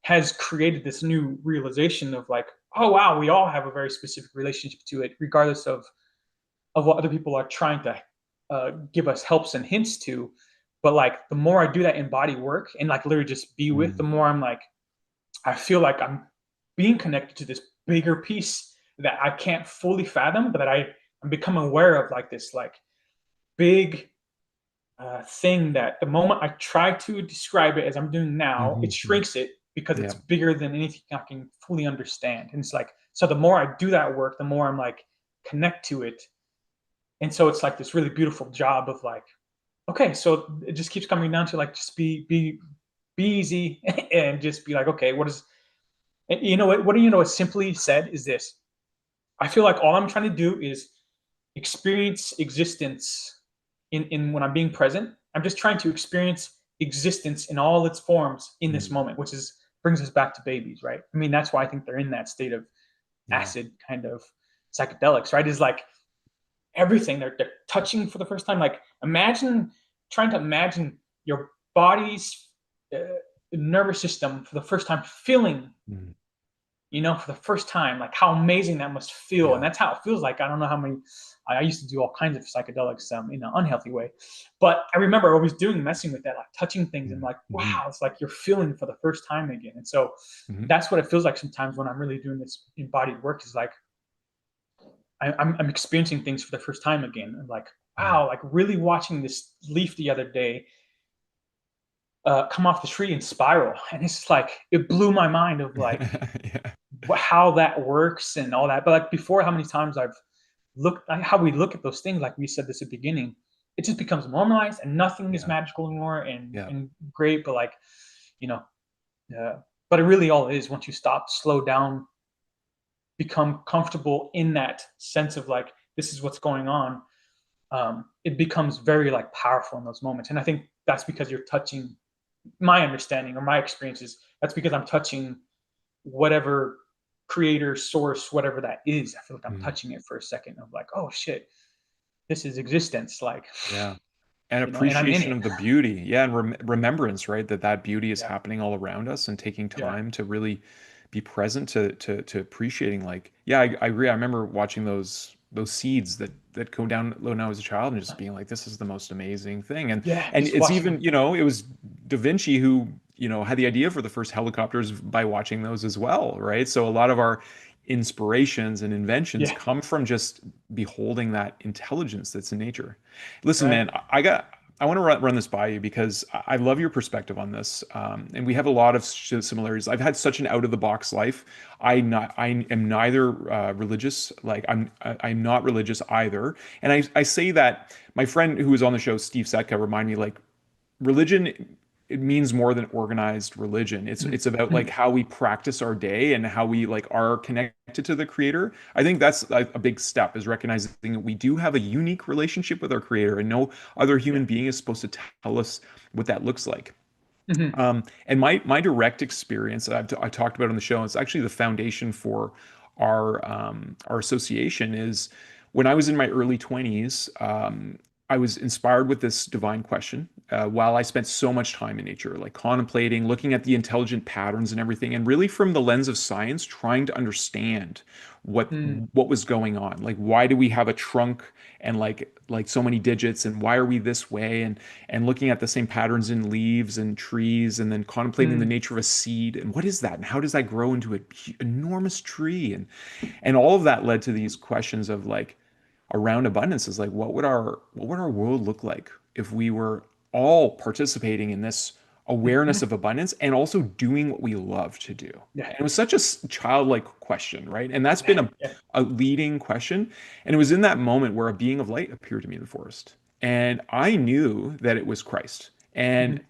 has created this new realization of like, oh wow, we all have a very specific relationship to it, regardless of what other people are trying to give us helps and hints to. But like the more I do that in body work and like literally just be with, the Mm. more I'm like, I feel like I'm being connected to this bigger piece that I can't fully fathom, but that I'm becoming aware of, like this like big thing that the moment I try to describe it as I'm doing now, it Hmm. shrinks it because it's Yeah. bigger than anything I can fully understand. And it's like, so the more I do that work, the more I'm like connect to it. And so it's like this really beautiful job of like, okay, so it just keeps coming down to like just be easy and just be like, okay, what is, you know what do you know what simply said is this. I feel like all I'm trying to do is experience existence in when I'm being present. I'm just trying to experience existence in all its forms in this Mm. moment, which is brings us back to babies, right? I mean, that's why I think they're in that state of Yeah. acid kind of psychedelics, right? Is like everything they're touching for the first time. Like imagine trying to imagine your body's uh, nervous system for the first time feeling, Mm. for the first time, like how amazing that must feel. And Yeah. that's how it feels like. I don't know how many, I used to do all kinds of psychedelics in an unhealthy way. But I remember always messing with that, like touching things and Mm. like, Hmm. wow, it's like you're feeling for the first time again. And so Hmm. that's what it feels like sometimes when I'm really doing this embodied work is like, I'm experiencing things for the first time again. And like, Mm. wow, like really watching this leaf the other day come off the tree and spiral. And it's just like, it blew my mind of like, Yeah. how that works and all that. But like before, how many times I've looked, like how we look at those things, like we said this at the beginning, it just becomes normalized and nothing is Yeah. magical anymore and Yeah. great. But like, you know, uh, but it really all is once you stop, slow down, become comfortable in that sense of like, this is what's going on. It becomes very like powerful in those moments. And I think that's because you're touching my understanding or my experiences. That's because I'm touching whatever creator source, whatever that is. I feel like I'm Mm. touching it for a second of like, oh shit, this is existence. Like, Yeah. And and I'm in appreciation it. of the beauty. Yeah. And remembrance, right? That beauty is Yeah. happening all around us and taking Yeah. time to really be present to appreciating like, yeah, I agree. I remember watching those seeds that go down when I was a child and just being like, this is the most amazing thing. Yeah. And Just it's watching even, them. it was Da Vinci who, had the idea for the first helicopters by watching those as well, right? So a lot of our inspirations and inventions Yeah. come from just beholding that intelligence that's in nature. Listen, Right. man, I want to run this by you because I love your perspective on this, and we have a lot of similarities. I've had such an out of the box life. I am neither religious, like I'm not religious either, and I say that my friend who was on the show, Steve Setka, remind me like religion, it means more than organized religion. It's about like Mm-hmm. how we practice our day and how we like are connected to the creator. I think that's a big step, is recognizing that we do have a unique relationship with our creator and no other Yeah. human being is supposed to tell us what that looks like. Mm-hmm. And my direct experience that I talked about on the show, it's actually the foundation for our association, is when I was in my early 20s. I was inspired with this divine question while I spent so much time in nature, like contemplating, looking at the intelligent patterns and everything, and really from the lens of science, trying to understand what Mm. what was going on. Like, why do we have a trunk and like so many digits, and why are we this way? And looking at the same patterns in leaves and trees, and then contemplating the Mm. nature of a seed and what is that, and how does that grow into an enormous tree, and all of that led to these questions of like around abundance, is like what would our world look like if we were all participating in this Mm-hmm. awareness of abundance and also doing what we love to do. Yeah. And it was such a childlike question, right? And that's been Yeah. a, Yeah. a leading question. And it was in that moment where a being of light appeared to me in the forest. And I knew that it was Christ. And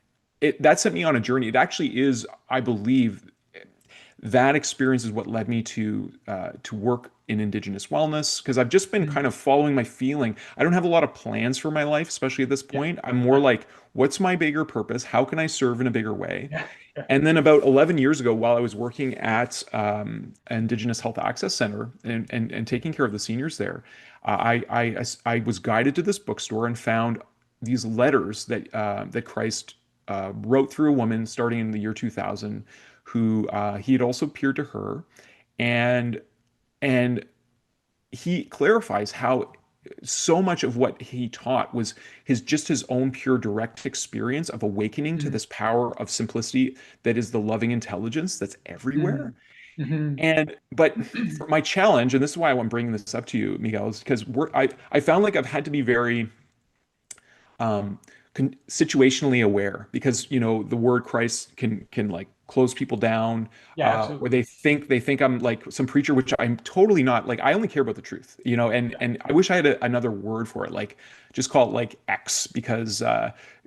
Mm-hmm. that sent me on a journey. It actually is, I believe, that experience is what led me to work in Indigenous wellness, because I've just been Mm. kind of following my feeling. I don't have a lot of plans for my life, especially at this Yeah. point. I'm more like, what's my bigger purpose? How can I serve in a bigger way? Yeah. Yeah. And then about 11 years ago, while I was working at Indigenous Health Access Center and taking care of the seniors there, I was guided to this bookstore and found these letters that Christ wrote through a woman starting in the year 2000, who he had also appeared to her, and and he clarifies how so much of what he taught was his own pure direct experience of awakening to Mm. this power of simplicity that is the loving intelligence that's everywhere. Mm. Mhm. And but for my challenge, and this is why I'm bringing this up to you, Miguel, is because I found like I've had to be very um, situationally aware, because the word Christ can like close people down, Yeah, or absolutely. they think I'm like some preacher, which I'm totally not. Like I only care about the truth, and Yeah. and I wish I had another word for it, like just call it like X, because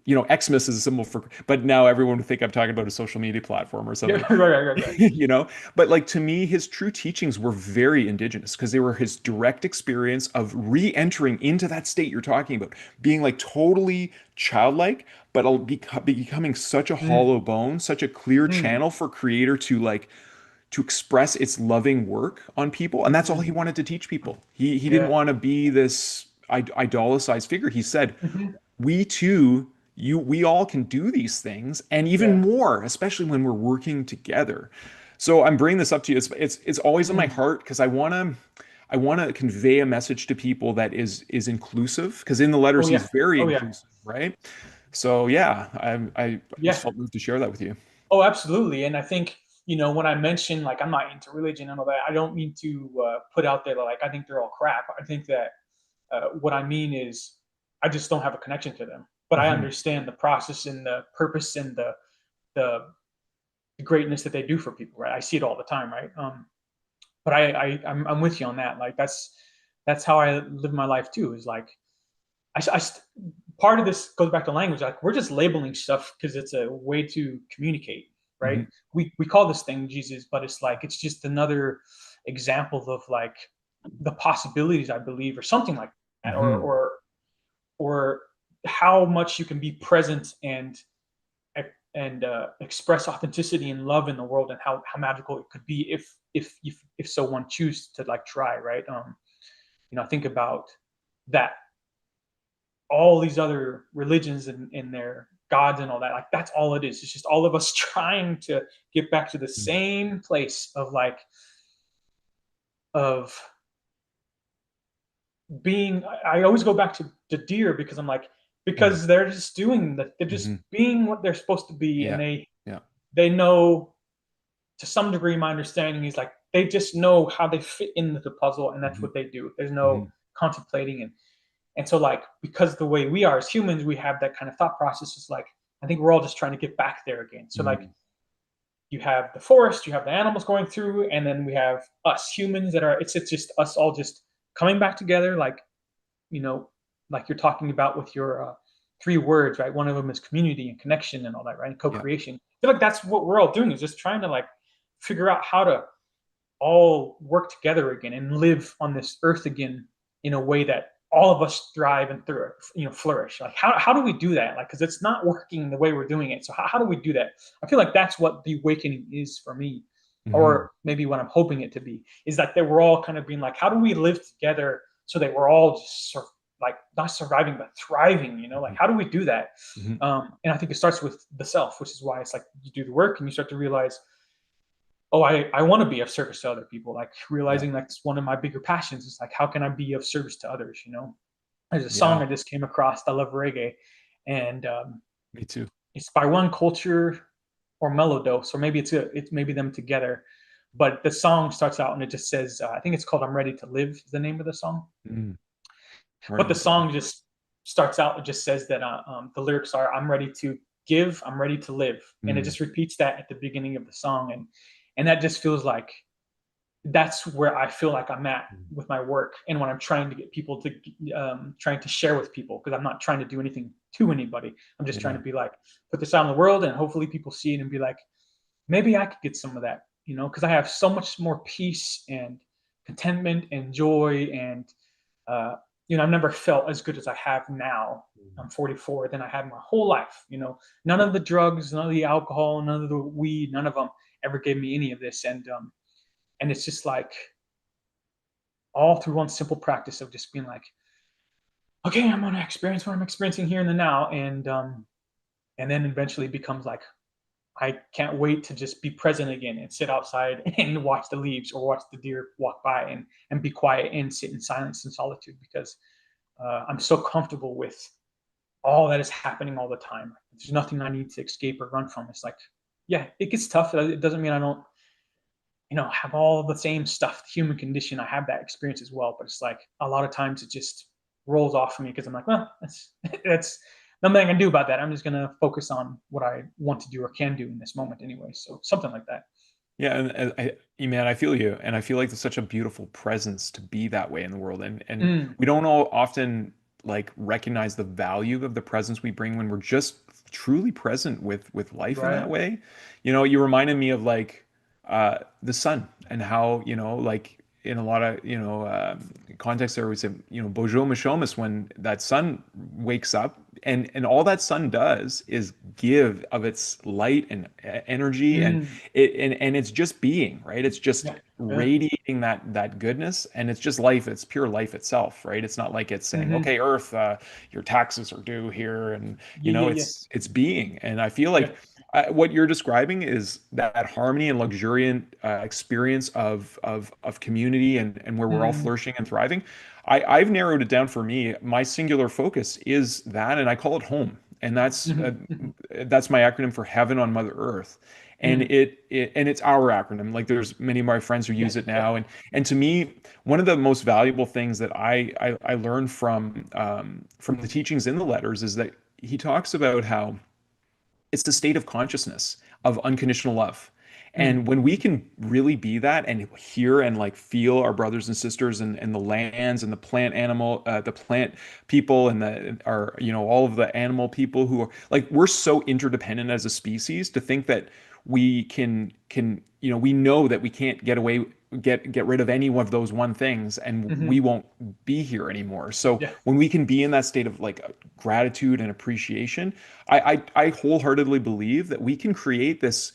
Xmas is a symbol for, but now everyone would think I'm talking about a social media platform or Yeah. something. Right. But like to me, his true teachings were very indigenous, because they were his direct experience of re-entering into that state you're talking about, being like totally childlike, but becoming such a Mm. hollow bone, such a clear Mm. channel for creator to express its loving work on people. And that's all Mhm. he wanted to teach people. He didn't Yeah. want to be this idolicized figure. He said, Mhm. we too, we all can do these things and even Yeah. more, especially when we're working together. So I'm bringing this up to you. It's always in my Mm. heart, because I want to convey a message to people that is inclusive, because in the letters Oh he's yeah. very Oh yeah. inclusive, right? So yeah, I just Yeah. felt moved to share that with you. Oh, absolutely. And I think, when I mention like I'm not into religion and all that, I don't mean to put out there like I think they're all crap. I think that what I mean is I just don't have a connection to them, but I Hmm. understand the process and the purpose and the greatness that they do for people. Right. I see it all the time. Right. But I'm with you on that. Like that's how I live my life too. Is like I part of this goes back to language. Like we're just labeling stuff because it's a way to communicate, right? Hmm. We call this thing Jesus, but it's like it's just another example of like the possibilities, I believe, or something like that, Hmm. or how much you can be present and express authenticity and love in the world, and how magical it could be if so one choose to like try, right? I think about that all these other religions and their gods and all that, like that's all it is. It's just all of us trying to get back to the same place of like of being. I always go back to the deer because I'm like, Hmm. because they're just doing that, they're just Hmm. being what they're supposed to be, and Yeah. they Yeah. they know, to some degree, my understanding is like they just know how they fit into the puzzle, and that's Hmm. what they do. There's no Hmm. contemplating. And so, like, because the way we are as humans, we have that kind of thought process. Is like, I think we're all just trying to get back there again. So, like, Hmm. you have the forest, you have the animals going through, and then we have us humans that are. It's just us all just coming back together, you know, like you're talking about with your three words, right? One of them is community and connection and all that, right? And Yeah. co-creation. I feel like that's what we're all doing, is just trying to like figure out how to all work together again and live on this earth again in a way that all of us thrive and flourish. Like how do we do that? Like, because it's not working the way we're doing it. So how do we do that? I feel like that's what the awakening is for me, Hmm. or maybe what I'm hoping it to be, is that they we're all kind of being like, how do we live together so that we're all just like not surviving but thriving, like how do we do that? Hmm. And I think it starts with the self, which is why it's like you do the work and you start to realize, oh, I want to be of service to other people. Like Yeah. realizing that's one of my bigger passions, is like, how can I be of service to others? There's a song Yeah. I just came across. I love reggae, and Me too. it's by One Culture or Melodose, or maybe it's maybe them together. But the song starts out and it just says, I think it's called "I'm Ready to Live" is the name of the song. Mm. Right But the on, brother. song just starts out. It just says that the lyrics are, "I'm ready to give, I'm ready to live," and it Mm. just repeats that at the beginning of the song, and that just feels like that's where I feel like I'm at with my work, and when I'm trying to get people to trying to share with people, because I'm not trying to do anything to anybody. I'm just trying Yeah. to be like, put this out in the world, and hopefully people see it and be like, maybe I could get some of that, because I have so much more peace and contentment and joy. And, I've never felt as good as I have now. I'm 44 than I had my whole life. None of the drugs, none of the alcohol, none of the weed, none of them ever gave me any of this. And it's just like all through one simple practice of just being like, okay, I'm going to experience what I'm experiencing here in the now. And then eventually it becomes like, I can't wait to just be present again and sit outside and watch the leaves or watch the deer walk by and be quiet and sit in silence and solitude, because I'm so comfortable with all that is happening all the time. There's nothing I need to escape or run from. It's like, yeah, it gets tough. It doesn't mean I don't, have all the same stuff, the human condition. I have that experience as well, but it's like a lot of times it just rolls off of me because I'm like, well, that's nothing I can do about that. I'm just going to focus on what I want to do or can do in this moment anyway. So something like that. Yeah, and man, I feel you, and I feel like there's such a beautiful presence to be that way in the world, and Mm, we don't all often like recognize the value of the presence we bring when we're just truly present with life in that right. way. You reminded me of like the sun and how like in a lot of context there we say Bojo Mishomis when that sun wakes up and all that sun does is give of its light and energy and Mm, and it's just being, right? It's just yeah. Yeah. radiating that goodness, and it's just life. It's pure life itself, right? It's not like it's saying, Hmm. "Okay, Earth, your taxes are due here," and Yeah. Yeah. Yeah. it's being. And I feel Yeah. like what you're describing is that harmony and luxuriant experience of community and where we're all Mm, flourishing and thriving. I've narrowed it down for me. My singular focus is that, and I call it home. And hmm. Hmm. that's my acronym for heaven on Mother Earth. And Mm, it's our acronym. Like there's many of my friends who yeah. use it Yeah. now. And to me, one of the most valuable things that I learned from the teachings in the letters is that he talks about how it's the state of consciousness of unconditional love. Mm, And when we can really be that and hear and like feel our brothers and sisters and the lands and the the plant people and all of the animal people who are like, we're so interdependent as a species to think that we can, we know that we can't get rid of any one of those one things and hmm. we won't be here anymore. So Yeah. when we can be in that state of like gratitude and appreciation, I wholeheartedly believe that we can create this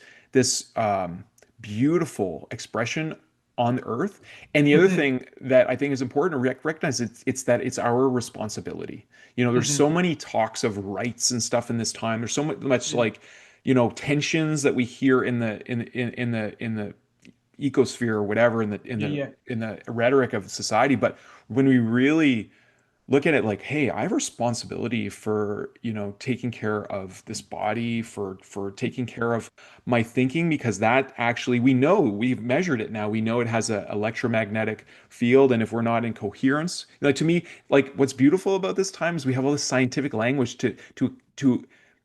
beautiful expression on earth. And the other Hmm. thing that I think is important to recognize it's that it's our responsibility. There's Hmm. so many talks of rights and stuff in this time. There's so much Yeah. like tensions that we hear in the ecosphere or whatever Yeah. Yeah. in the rhetoric of society. But when we really look at it like, hey, I have a responsibility for, taking care of this body, for taking care of my thinking, because that actually, we've measured it now. We know it has an electromagnetic field, and if we're not in coherence, like to me, like what's beautiful about this time is we have all this scientific language to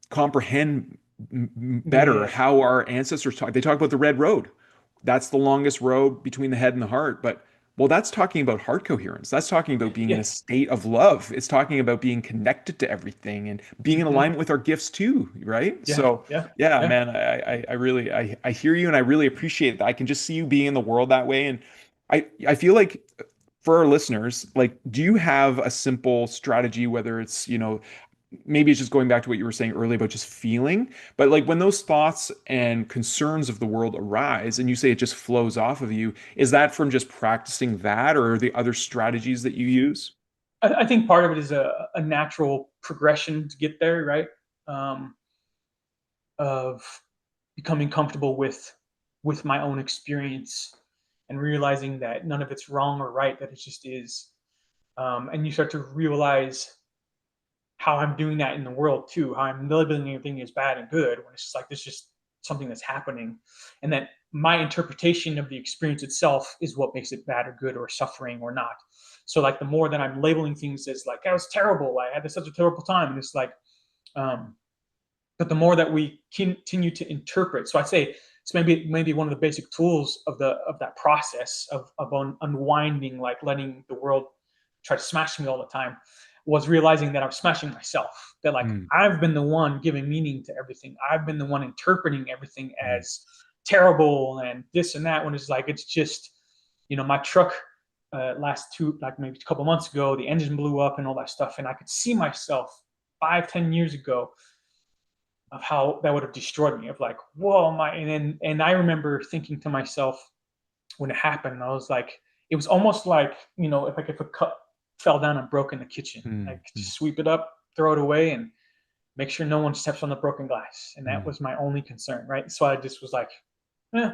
comprehend Yeah. better Yeah. how our ancestors talk. They talk about the red road. That's the longest road between the head and the heart, but well, that's talking about heart coherence. That's talking about being in Yeah. a state of love. It's talking about being connected to everything and being in Hmm. alignment with our gifts too, right? Yeah. So, Yeah. yeah, Yeah. man, I really I hear you and I really appreciate that. I can just see you being in the world that way. And I feel like for our listeners, like, do you have a simple strategy, whether it's, maybe it's just going back to what you were saying earlier about just feeling, but like when those thoughts and concerns of the world arise and you say it just flows off of you, is that from just practicing that or are the other strategies that you use? I think part of it is a natural progression to get there, right? Um, of becoming comfortable with my own experience and realizing that none of it's wrong or right, that it just is. And you start to realize how I'm doing that in the world too, how I'm labeling everything as bad and good when it's just like this just something that's happening. And that my interpretation of the experience itself is what makes it bad or good or suffering or not. So like the more that I'm labeling things as like, that was terrible, I had such a terrible time. And it's like, um, but the more that we continue to interpret, so I'd say it's maybe one of the basic tools of that process of unwinding, like letting the world try to smash me all the time, was realizing that I'm smashing myself. That like Mm, I've been the one giving meaning to everything. I've been the one interpreting everything mm, as terrible and this and that, when it's like, it's just, my truck last two, like maybe a couple months ago, the engine blew up and all that stuff. And I could see myself 5, 10 years ago of how that would have destroyed me, of like, whoa, and I remember thinking to myself when it happened, I was like, it was almost like, if a cup fell down and broke in the kitchen, like Mm-hmm. just sweep it up, throw it away, and make sure no one steps on the broken glass. And that Mm-hmm. was my only concern, right? So I just was like, eh,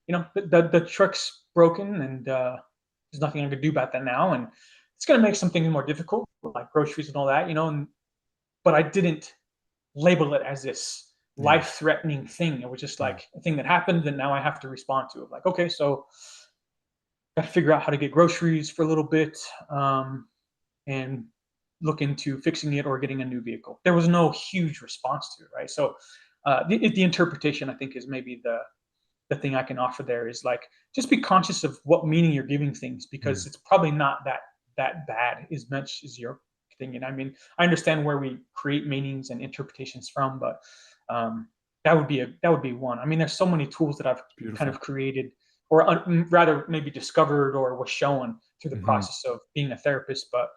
the truck's broken, and there's nothing I could do about that now. And it's going to make some things more difficult, like groceries and all that, but I didn't label it as this Yeah. life-threatening thing. It was just Yeah. like a thing that happened, and now I have to respond to it. Like, okay, so got to figure out how to get groceries for a little bit, and look into fixing it or getting a new vehicle. There was no huge response to it, right? So the interpretation, I think, is maybe the thing I can offer there, is like, just be conscious of what meaning you're giving things, because Mm-hmm. it's probably not that bad as much as you're thinking. I mean, I understand where we create meanings and interpretations from, but that would be one. I mean, there's so many tools that I've kind of Beautiful. created, or rather maybe discovered or was shown through the Mm-hmm. process of being a therapist. But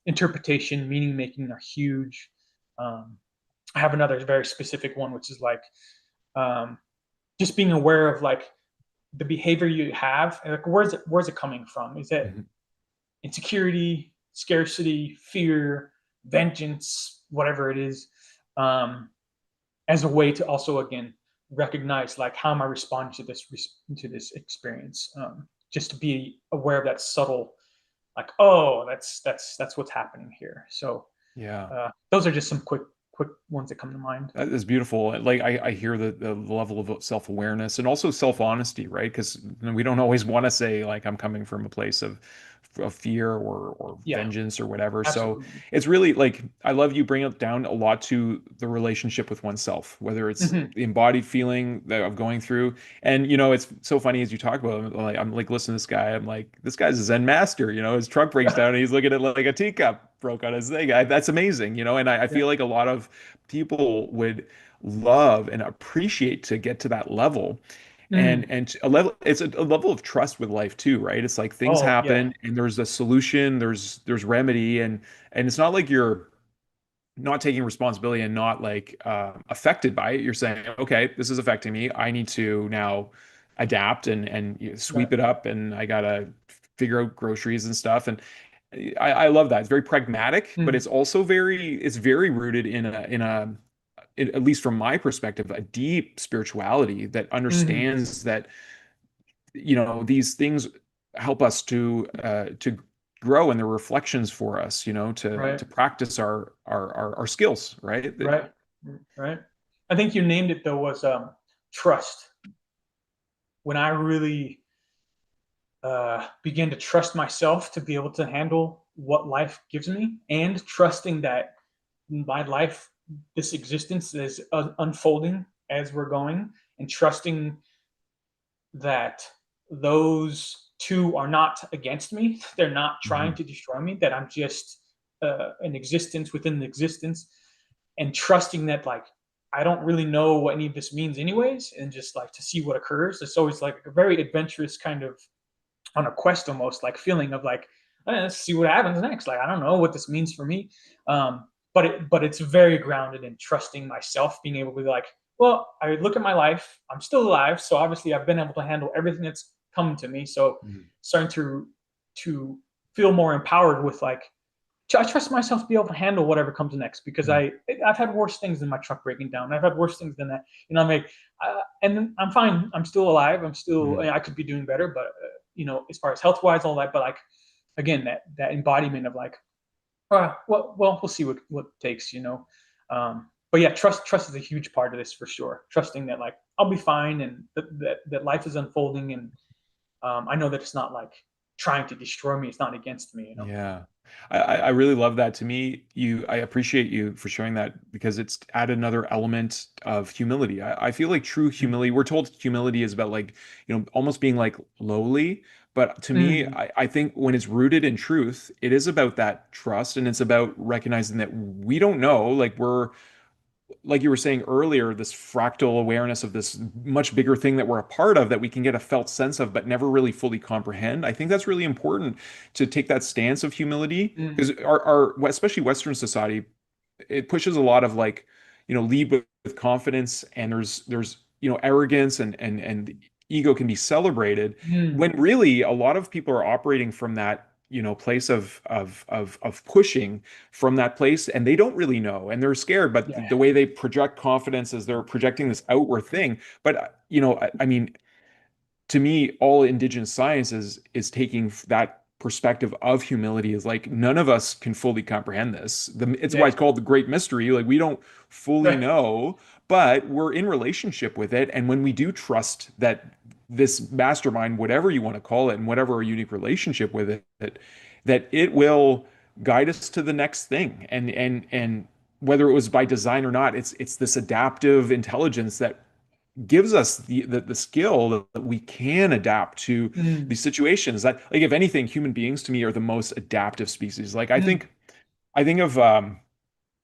interpretation, meaning making are huge. I have another very specific one, which is like, um, just being aware of like the behavior you have, and like, where's it coming from? Is it Mm-hmm. insecurity, scarcity, fear, vengeance, whatever it is, as a way to also, again, recognize, like, how am I responding to this experience, just to be aware of that subtle, like, oh, that's what's happening here. So Yeah. those are just some quick ones that come to mind. That is beautiful. Like I hear the level of self-awareness and also self-honesty, right? Because we don't always want to say like I'm coming from a place of fear or Yeah, vengeance or whatever. So absolutely. it's really like I love you bring it down a lot to the relationship with oneself, whether it's Hmm. the embodied feeling that I'm going through. And it's so funny as you talk about it, like I'm like listening to this guy, I'm like, this guy's a Zen master, his truck breaks down and he's looking at like a teacup broke on his thing. That's amazing, and I Yeah. feel like a lot of people would love and appreciate to get to that level, and Mm. a level, it's a level of trust with life too, right? It's like things Oh yeah. happen and there's a solution, there's remedy, and it's not like you're not taking responsibility and not like affected by it. You're saying, okay, this is affecting me, I need to now adapt and Right. sweep it up, and I gotta figure out groceries and stuff. And I love that. It's very pragmatic, but Mm. it's very rooted at least from my perspective, a deep spirituality that Hmm. understands that, these things help us to grow, and they're reflections for us, Right. to practice our skills, right? Right. Right. I think you named it though, was trust. When I really began to trust myself to be able to handle what life gives me, and trusting that my life, this existence, is unfolding as we're going, and trusting that those two are not against me. They're not trying Mhm. to destroy me, that I'm just an existence within the existence, and trusting that, like, I don't really know what any of this means anyways, and just like to see what occurs. It's always like a very adventurous kind of, on a quest almost, like feeling of like, let's see what happens next. Like, I don't know what this means for me. But it's very grounded in trusting myself, being able to be like, well, I look at my life, I'm still alive, so obviously I've been able to handle everything that's come to me. So Mhm. starting to feel more empowered with like, I trust myself to be able to handle whatever comes next, because Mhm. I've had worse things than my truck breaking down. I've had worse things than that. I'm like, and I'm fine. I'm still alive. Mhm. I could be doing better, but as far as health wise, all that. But like, again, that embodiment of like, well, we'll see what it takes. But yeah, trust is a huge part of this for sure. Trusting that, like, I'll be fine, and that life is unfolding, and I know that it's not like trying to destroy me. It's not against me. Yeah. I really love that. To me, I appreciate you for showing that because it's added another element of humility. I feel like true humility, we're told humility is about like, almost being like lowly. But to me, Mm-hmm. I think when it's rooted in truth, it is about that trust, and it's about recognizing that we don't know, like like you were saying earlier, this fractal awareness of this much bigger thing that we're a part of, that we can get a felt sense of, but never really fully comprehend. I think that's really important to take that stance of humility, Mm. because especially Western society, it pushes a lot of like, lead with confidence, and there's arrogance, and ego can be celebrated, Mm. when really a lot of people are operating from that, place of pushing from that place, and they don't really know, and they're scared, but Yeah. the way they project confidence is they're projecting this outward thing. But I mean, to me, all indigenous science is taking that perspective of humility, is like, none of us can fully comprehend this. It's why Yeah. it's called the great mystery. Like, we don't fully Right. know, but we're in relationship with it. And when we do trust that this mastermind, whatever you want to call it, and whatever our unique relationship with it, that it will guide us to the next thing. And whether it was by design or not, it's this adaptive intelligence that gives us the skill that we can adapt to Mm. these situations. That, like, if anything, human beings to me are the most adaptive species. Like, Mm. I think of was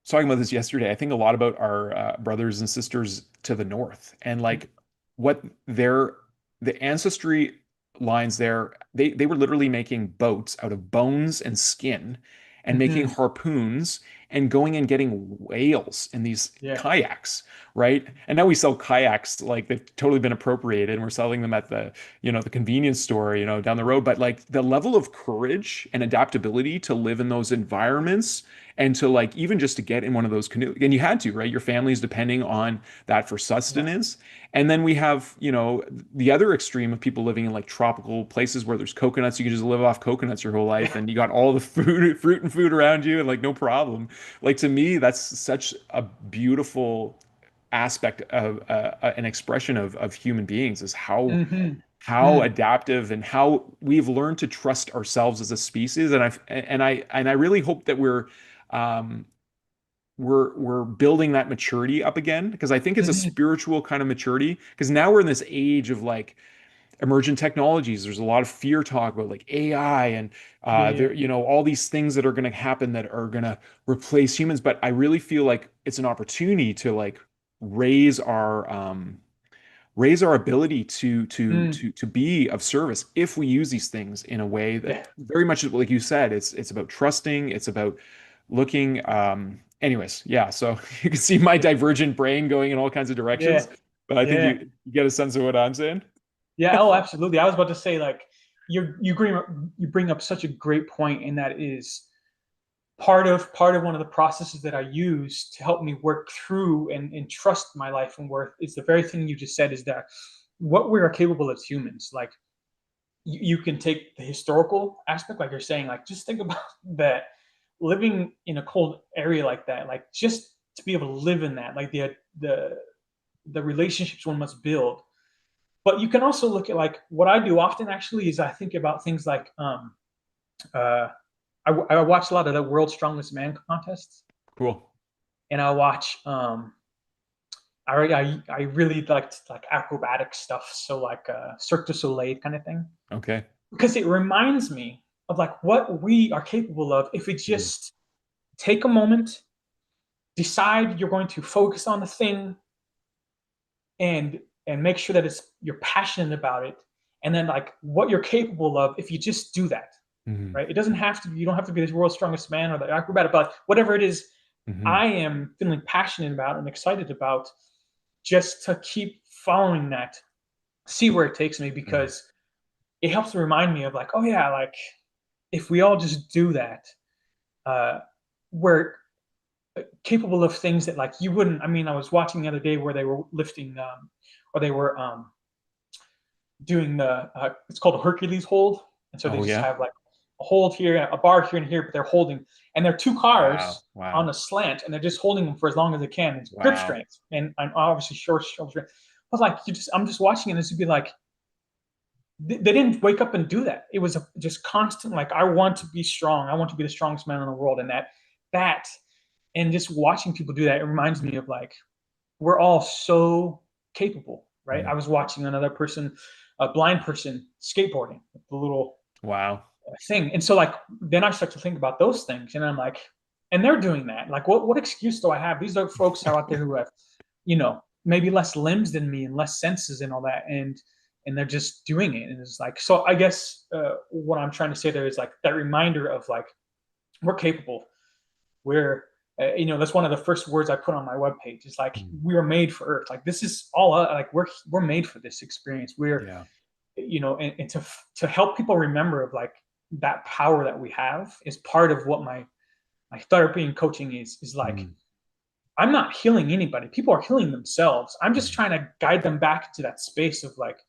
talking about this yesterday. I think a lot about our brothers and sisters to the north, and like what their the ancestry lines there. They were literally making boats out of bones and skin, and making Mm-hmm. harpoons, and going and getting whales in these Yeah. kayaks, right? And now we sell kayaks, like they've totally been appropriated, and we're selling them at the convenience store, down the road. But like, the level of courage and adaptability to live in those environments, and to, like, even just to get in one of those canoes, and you had to, right? Your family's depending on that for Yeah. sustenance. And then we have, the other extreme of people living in like tropical places where there's coconuts. You can just live off coconuts your whole life, and you got all the fruit and food around you, and like, no problem. Like, to me, that's such a beautiful aspect of an expression of human beings, is Mm-hmm. how Mm. adaptive, and how we've learned to trust ourselves as a species. And I really hope that um, we're building that maturity up again, because I think it's a Mm-hmm. spiritual kind of maturity, because now we're in this age of like emergent technologies. There's a lot of fear talk about like AI, and Yeah. Yeah. there, all these things that are going to happen that are going to replace humans. But I really feel like it's an opportunity to like raise our ability Mm. to be of service, if we use these things in a way that Yeah. very much, like you said, it's about trusting, it's about looking. Anyways, yeah. So you can see my divergent brain going in all kinds of Yeah. directions, but I think Yeah. you get a sense of what I'm saying. Yeah. Oh, absolutely. I was about to say, like, you bring up such a great point, and that is part of one of the processes that I use to help me work through and trust my life and worth is the very thing you just said, is that what we are capable as humans. Like, you can take the historical aspect, like you're saying, like, just think about that, living in a cold area like that, like, just to be able to live in that, like the relationships one must build. But you can also look at, like, what I do often actually is I think about things like uh I watch a lot of the World's Strongest Man contests, Cool. and I watch I really liked like acrobatic stuff, so like Cirque du Soleil kind of thing, Okay. because it reminds me of like what we are capable of if we Mm. just take a moment, decide you're going to focus on the thing, and make sure that you're passionate about it, and then like what you're capable of if you just do that. Mhm. Right? It doesn't have to be, you don't have to be the world's strongest man or the acrobatic, but whatever it is, Mhm. I am feeling passionate about and excited about, just to keep following that, see where it takes me, Mhm. because it helps to remind me of, like, oh yeah, like, if we all just do that, uh, we're capable of things that, like, you wouldn't. I mean, I was watching the other day where they were lifting, or they were doing it's called a Hercules hold, and so they Oh just yeah. have like a hold here, a bar here and here, but they're holding, and they're two Wow. cars on Wow. a slant, and they're just holding them for as long as they can. It's grip Wow. strength, and obviously short shoulder strength. I was like, I'm just watching it, and this would be like, they didn't wake up and do that. It was just constant, like, I want to be strong. I want to be the strongest man in the world, and that, and just watching people do that, it reminds me of, like, we're all so capable, right? I Mhm. was watching another person, a blind person, skateboarding with the little Wow. thing, and so, like, then I start to think about those things, and I'm like, and they're doing that. Like, what excuse do I have? These are folks out there who have, maybe less limbs than me and less senses and all that, and they're just doing it. And it's like, so I guess what I'm trying to say there is like that reminder of like we're capable. We're that's one of the first words I put on my webpage. It's like Mm. we are made for Earth. Like this is all like we're made for this experience. We're Yeah. and to help people remember of like that power that we have is part of what my therapy and coaching is like. Mm. I'm not healing anybody. People are healing themselves. I'm just Mm. trying to guide them back to that space of like,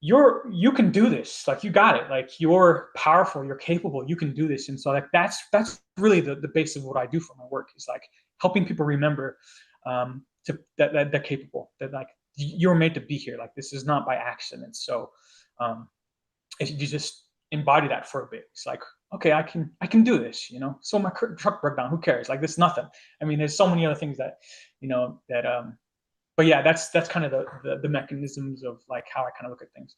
you can do this. Like you got it. Like you're powerful, you're capable, you can do this. And so like that's really the base of what I do for my work is like helping people remember that they're capable, that like you're made to be here. Like this is not by accident. So um if you just embody that for a bit, it's like, okay, I can do this, so my truck broke down, who cares, like this is nothing. I mean, there's so many other things that that but yeah, that's kind of the mechanisms of like how I kind of look at things.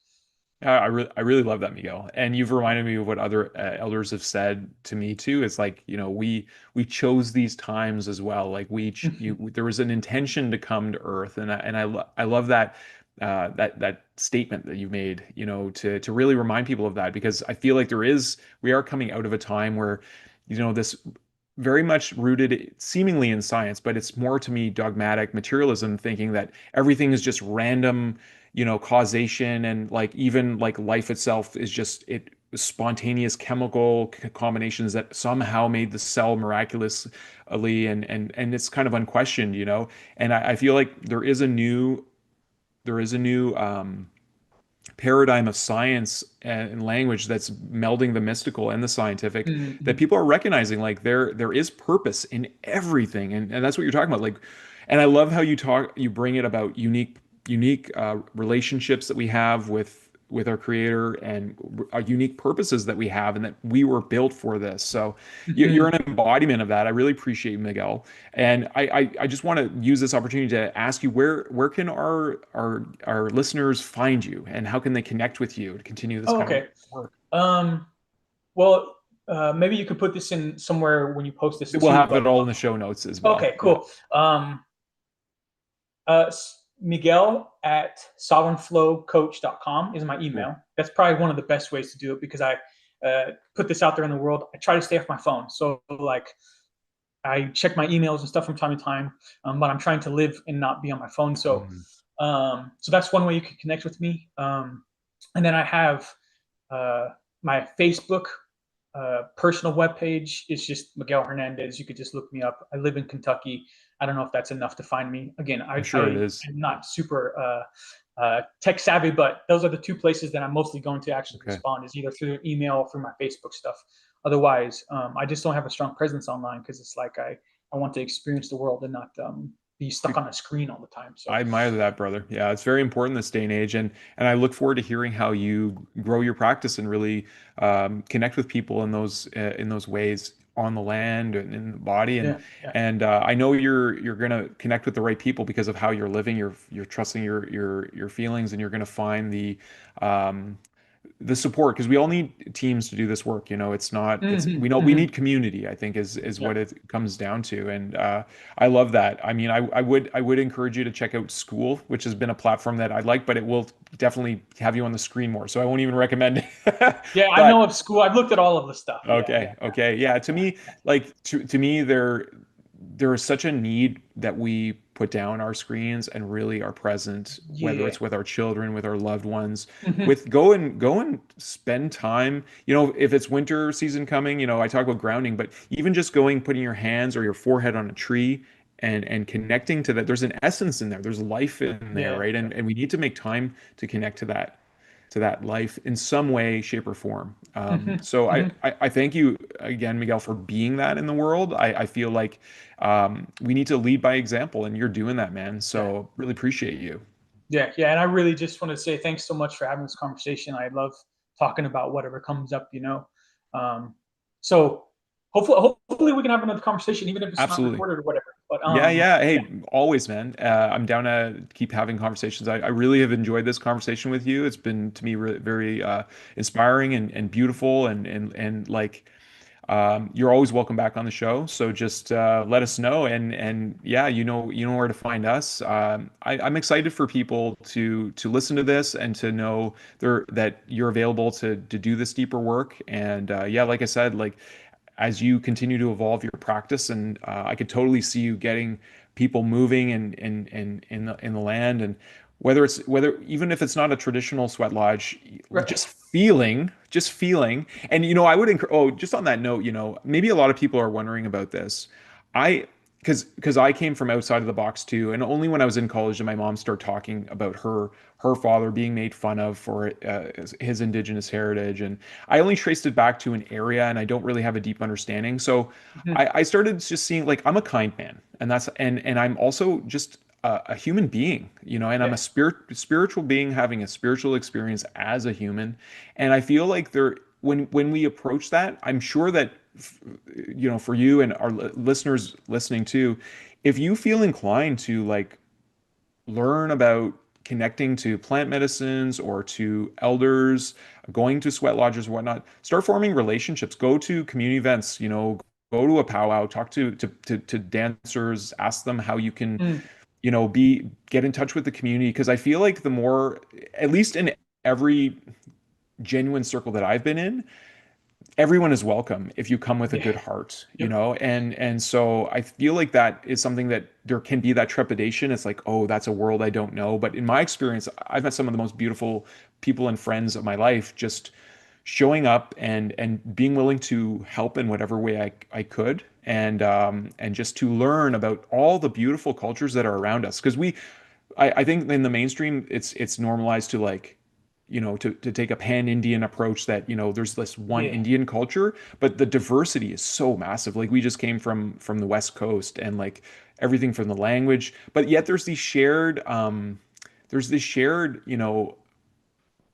I really love that, Miguel. And you've reminded me of what other elders have said to me too. It's like, we chose these times as well. Like there was an intention to come to Earth, and I love that that statement that you made, to really remind people of that, because I feel like we are coming out of a time where, this very much rooted seemingly in science, but it's more to me dogmatic materialism, thinking that everything is just random, causation, and like even like life itself is just spontaneous chemical combinations that somehow made the cell miraculously, and it's kind of unquestioned, and I feel like there is a new paradigm of science and language that's melding the mystical and the scientific, that Mm-hmm. people are recognizing like there is purpose in everything, and that's what you're talking about, like. And I love how you bring it about unique relationships that we have with our creator, and our unique purposes that we have, and that we were built for this. So you're Mm-hmm. an embodiment of that. I really appreciate you, Miguel. And I just want to use this opportunity to ask you, where can our listeners find you, and how can they connect with you to continue this Oh, kind of okay. work? um well, maybe you could put this in somewhere when you post this We'll too, have but it all in the show notes as well. okay, Yeah. cool. Miguel at sovereignflowcoach.com is my Cool. email. That's probably one of the best ways to do it, because I put this out there in the world. I try to stay off my phone. So, like, I check my emails and stuff from time to time, but I'm trying to live and not be on my phone. So, Mm. so that's one way you can connect with me. And then I have uh, my Facebook personal webpage. Is just Miguel Hernandez. You could just look me up. I live in Kentucky. I don't know if that's enough to find me. Again, I'm sure it is. I'm not super tech savvy, but those are the two places that I'm mostly going to actually Okay. respond, is either through email or through my Facebook stuff. Otherwise, I just don't have a strong presence online, because it's like I want to experience the world and not be stuck on a screen all the time. So I admire that, brother. Yeah, it's very important this day and age, and I look forward to hearing how you grow your practice and really connect with people in those ways on the land and in the body, and yeah, yeah. I know you're gonna connect with the right people because of how you're living. You're trusting your feelings, and you're gonna find um, the support, because we all need teams to do this work. It's not, we know we Hmm. need community, I think, is Yeah. what it comes down to. And I love that. I mean, I would encourage you to check out School, which has been a platform that I like, but it will definitely have you on the screen more, so I won't even recommend it. Yeah, I But know of School. I've looked at all of the stuff. Yeah, yeah, okay, yeah, to me, like, to me, there is such a need that we put down our screens and really are present, whether yeah. it's with our children, with our loved ones, Hmm. with go and spend time. If it's winter season coming, I talk about grounding, but even just going, putting your hands or your forehead on a tree, and connecting to that. There's an essence in there. There's life in there, Yeah, right? yeah. And we need to make time to connect to that life in some way, shape, or form. Hmm. So I, Hmm. I, I thank you again, Miguel, for being that in the world. I feel like we need to lead by example, and you're doing that, man. Yeah, So really appreciate you. yeah, yeah. And I really just want to say thanks so much for having this conversation. I love talking about whatever comes up. Um, so hopefully we can have another conversation, even if it's not Absolutely. recorded or whatever. But Yeah, yeah. yeah, Hey, always, man. I'm down to keep having conversations. I really have enjoyed this conversation with you. It's been to me very inspiring and beautiful, and like you're always welcome back on the show. So just let us know, and yeah, you know where to find us. I'm excited for people to listen to this and to know that you're available to do this deeper work. And yeah, like I said, like as you continue to evolve your practice, and I could totally see you getting people moving in the land, and whether even if it's not a traditional sweat lodge, Right. just feeling. And I would encourage. Oh, just on that note, maybe a lot of people are wondering about this. I because I came from outside of the box too, and only when I was in college did my mom start talking about her father being made fun of for his indigenous heritage, and I only traced it back to an area, and I don't really have a deep understanding. So Mhm. I started just seeing like I'm a kind man, and I'm also just a human being, and I'm Yeah. a spiritual being having a spiritual experience as a human, and I feel like when we approach that, I'm sure that for you and our listeners listening too, if you feel inclined to like learn about connecting to plant medicines or to elders, going to sweat lodges, whatnot, start forming relationships. Go to community events, go to a powwow, talk to dancers, ask them how you can, Mm. get in touch with the community. Because I feel like the more, at least in every genuine circle that I've been in, everyone is welcome if you come with a Yeah. good heart, Yep. and so I feel like that is something that there can be that trepidation. It's like, oh, that's a world I don't know. But in my experience, I've met some of the most beautiful people and friends of my life just showing up and being willing to help in whatever way I could, and just to learn about all the beautiful cultures that are around us. Because I think in the mainstream, it's normalized to like, to take a pan-Indian approach that, there's this one Yeah. Indian culture, but the diversity is so massive. Like we just came from the West Coast, and like everything from the language, but yet there's this shared,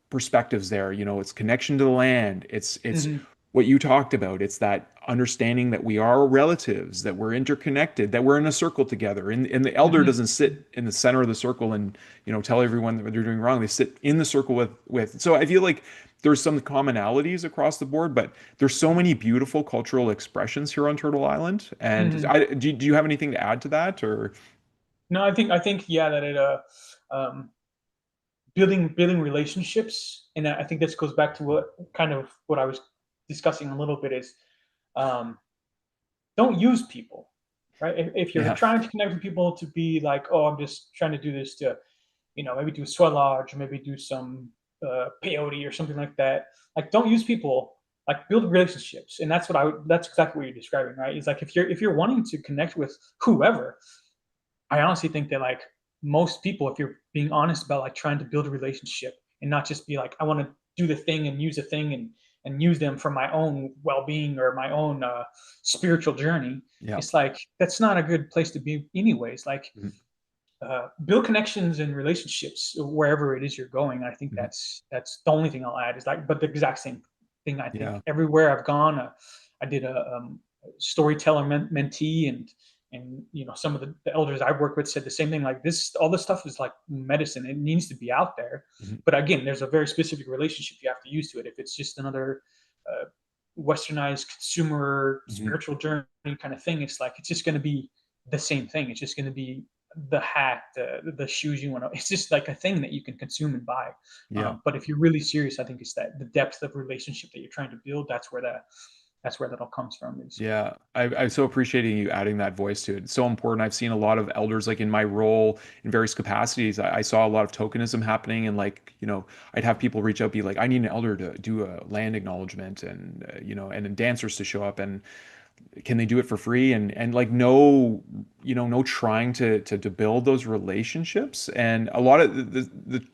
perspectives there. It's connection to the land. It's Hmm. what you talked about. It's that understanding that we are relatives, that we're interconnected, that we're in a circle together. And the elder Hmm. doesn't sit in the center of the circle and tell everyone that they're doing wrong. They sit in the circle with. So I feel like there's some commonalities across the board, but there's so many beautiful cultural expressions here on Turtle Island. And Hmm. do you have anything to add to that, or? No, I think yeah, that it um, building relationships, and I think this goes back to what I was discussing a little bit is, um, don't use people, right? If you're Yeah. trying to connect with people to be like, oh, I'm just trying to do this to, maybe do a sweat lodge or maybe do some peyote or something like that. Like, don't use people. Like, build relationships, and that's exactly what you're describing, right? It's like if you're wanting to connect with whoever, I honestly think that like most people, if you're being honest about like trying to build a relationship and not just be like, I want to do the thing and use the thing and use them for my own well-being or my own spiritual journey, Yeah. it's like that's not a good place to be, anyways. Like, Mhm. build connections and relationships wherever it is you're going. I think Mhm. that's the only thing I'll add is like, but the exact same thing. I think Yeah. everywhere I've gone, I did a storyteller mentee, and some of the elders I've worked with said the same thing. Like, all this stuff is like medicine. It needs to be out there, Mhm. but again, there's a very specific relationship you have to use to it. If it's just another uh, westernized consumer Mhm. spiritual journey kind of thing, it's like it's just going to be the same thing. It's just going to be the hat, the shoes you want to. It's just like a thing that you can consume and buy. Yeah. But if you're really serious, I think it's that the depth of relationship that you're trying to build. That's where that all comes from. Is Yeah, I'm so appreciating you adding that voice to it. It's so important. I've seen a lot of elders, like in my role in various capacities. I saw a lot of tokenism happening, and like, I'd have people reach out, be like, I need an elder to do a land acknowledgement, and and then dancers to show up, and can they do it for free? And like, no, no trying to build those relationships. And a lot of the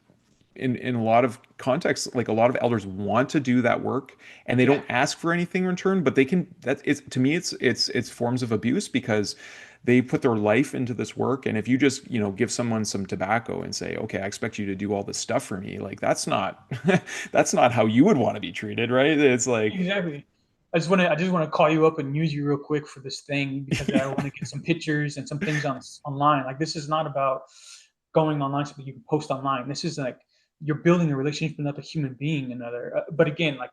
in a lot of contexts, like a lot of elders want to do that work, and they yeah, don't ask for anything in return, but they can. That is, to me, it's forms of abuse, because they put their life into this work. And if you just give someone some tobacco and say, okay, I expect you to do all this stuff for me, like that's not that's not how you would want to be treated, right? It's like, exactly. I just want to call you up and use you real quick for this thing because I want to get some pictures and some things online. Like, this is not about going online so that you can post online. This is like you're building a relationship with another human being, but again, like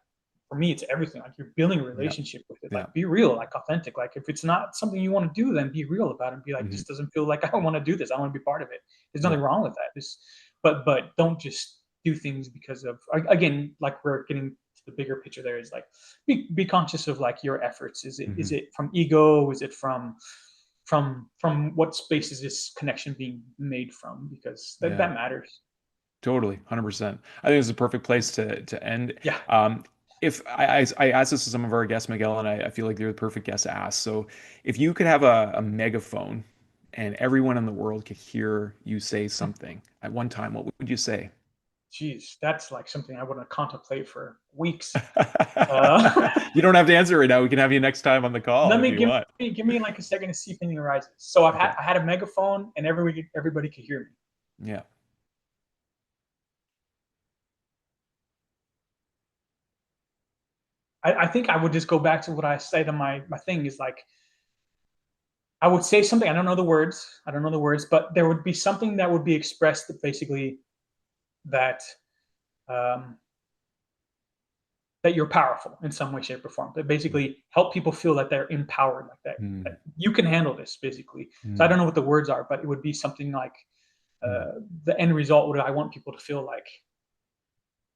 for me, it's everything. Like you're building a Yeah. relationship with it. Yeah. Like be real, like authentic. Like if it's not something you want to do, then be real about it and be like, Mhm. this doesn't feel like I want to do this. I want to be part of it. There's Yeah. nothing wrong with that. But don't just do things because of, again, like we're getting to the bigger picture there is like be conscious of like your efforts. Is it from ego? Is it from what space is this connection being made from? Because that Yeah. matters. Totally, 100%. I think it's a perfect place to end. Yeah. If I asked this to some of our guests, Miguel, and I feel like they're the perfect guest to ask. So, if you could have a megaphone and everyone in the world could hear you say something at one time, what would you say? Geez, that's like something I want to contemplate for weeks. Uh, You don't have to answer right now. We can have you next time on the call let if me you want. give me like a second to see if anything arises. So Okay. I had a megaphone and everybody could hear me. Yeah. I think I would just go back to what I say to my thing is like I would say something. I don't know the words. I don't know the words, but there would be something that would be expressed that basically that um, that you're powerful in some way, shape, or form. That basically help people feel that they're empowered, like Mm, that you can handle this, basically. So I mm, don't know what the words are, but it would be something like mm, the end result would I want people to feel like,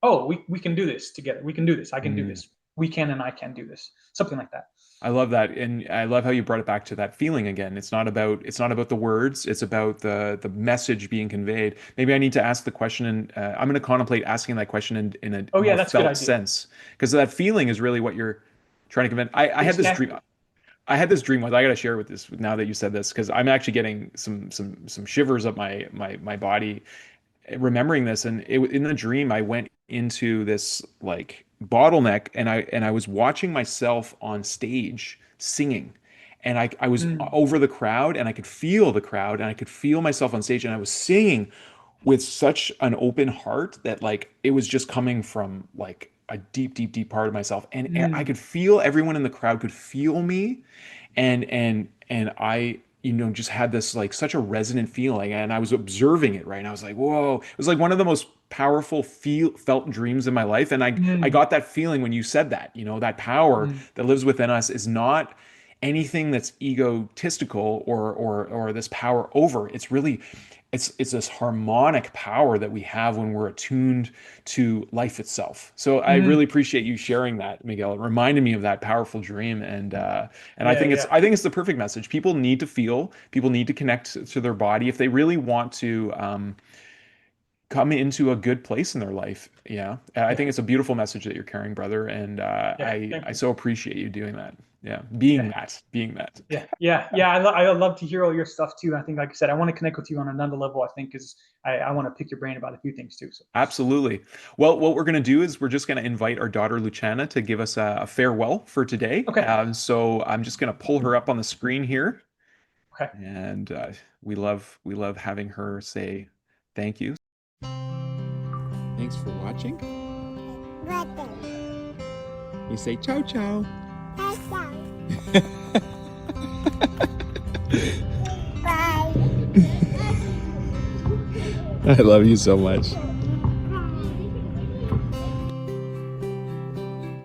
oh, we can do this together. We can do this. I can do mm. this. We can and I can do this. Something like that. I love that, and I love how you brought it back to that feeling again. It's not about the words. It's about the message being conveyed. Maybe I need to ask the question, and I'm going to contemplate asking that question in a Oh yeah, more that's a good felt idea. sense, because that feeling is really what you're trying to convey. I had this dream. Exactly. I had this dream once. I got to share with this now that you said this, because I'm actually getting some shivers up my body remembering this. And in the dream I went into this like bottleneck, and I was watching myself on stage singing, and I was Mm, over the crowd, and I could feel the crowd, and I could feel myself on stage, and I was singing with such an open heart that like it was just coming from like a deep part of myself, and I mm, could feel everyone in the crowd could feel me, and I just had this like such a resonant feeling, and I was observing it, right, and I was like, whoa. It was like one of the most powerful felt dreams in my life, and I mm, got that feeling when you said that, that power mm, that lives within us is not anything that's egotistical or this power over. It's really it's this harmonic power that we have when we're attuned to life itself. So I mm. really appreciate you sharing that, Miguel. It reminded me of that powerful dream, and Yeah, yeah, I think it's the perfect message. People need to feel, people need to connect to their body if they really want to come into a good place in their life. Yeah, I yeah, think it's a beautiful message that you're carrying, brother, and yeah. Thank I you. so appreciate you doing that. Yeah, Yeah. being that. Yeah. I love to hear all your stuff too. I think, like I said, I want to connect with you on another level. I think because I want to pick your brain about a few things too. So Absolutely. Well, what we're going to do is we're just going to invite our daughter Luciana to give us a farewell for today. okay, So I'm just going to pull her up on the screen here, okay. and we love having her say thank you. Thanks for watching. You say ciao ciao. Bye. I love you so much.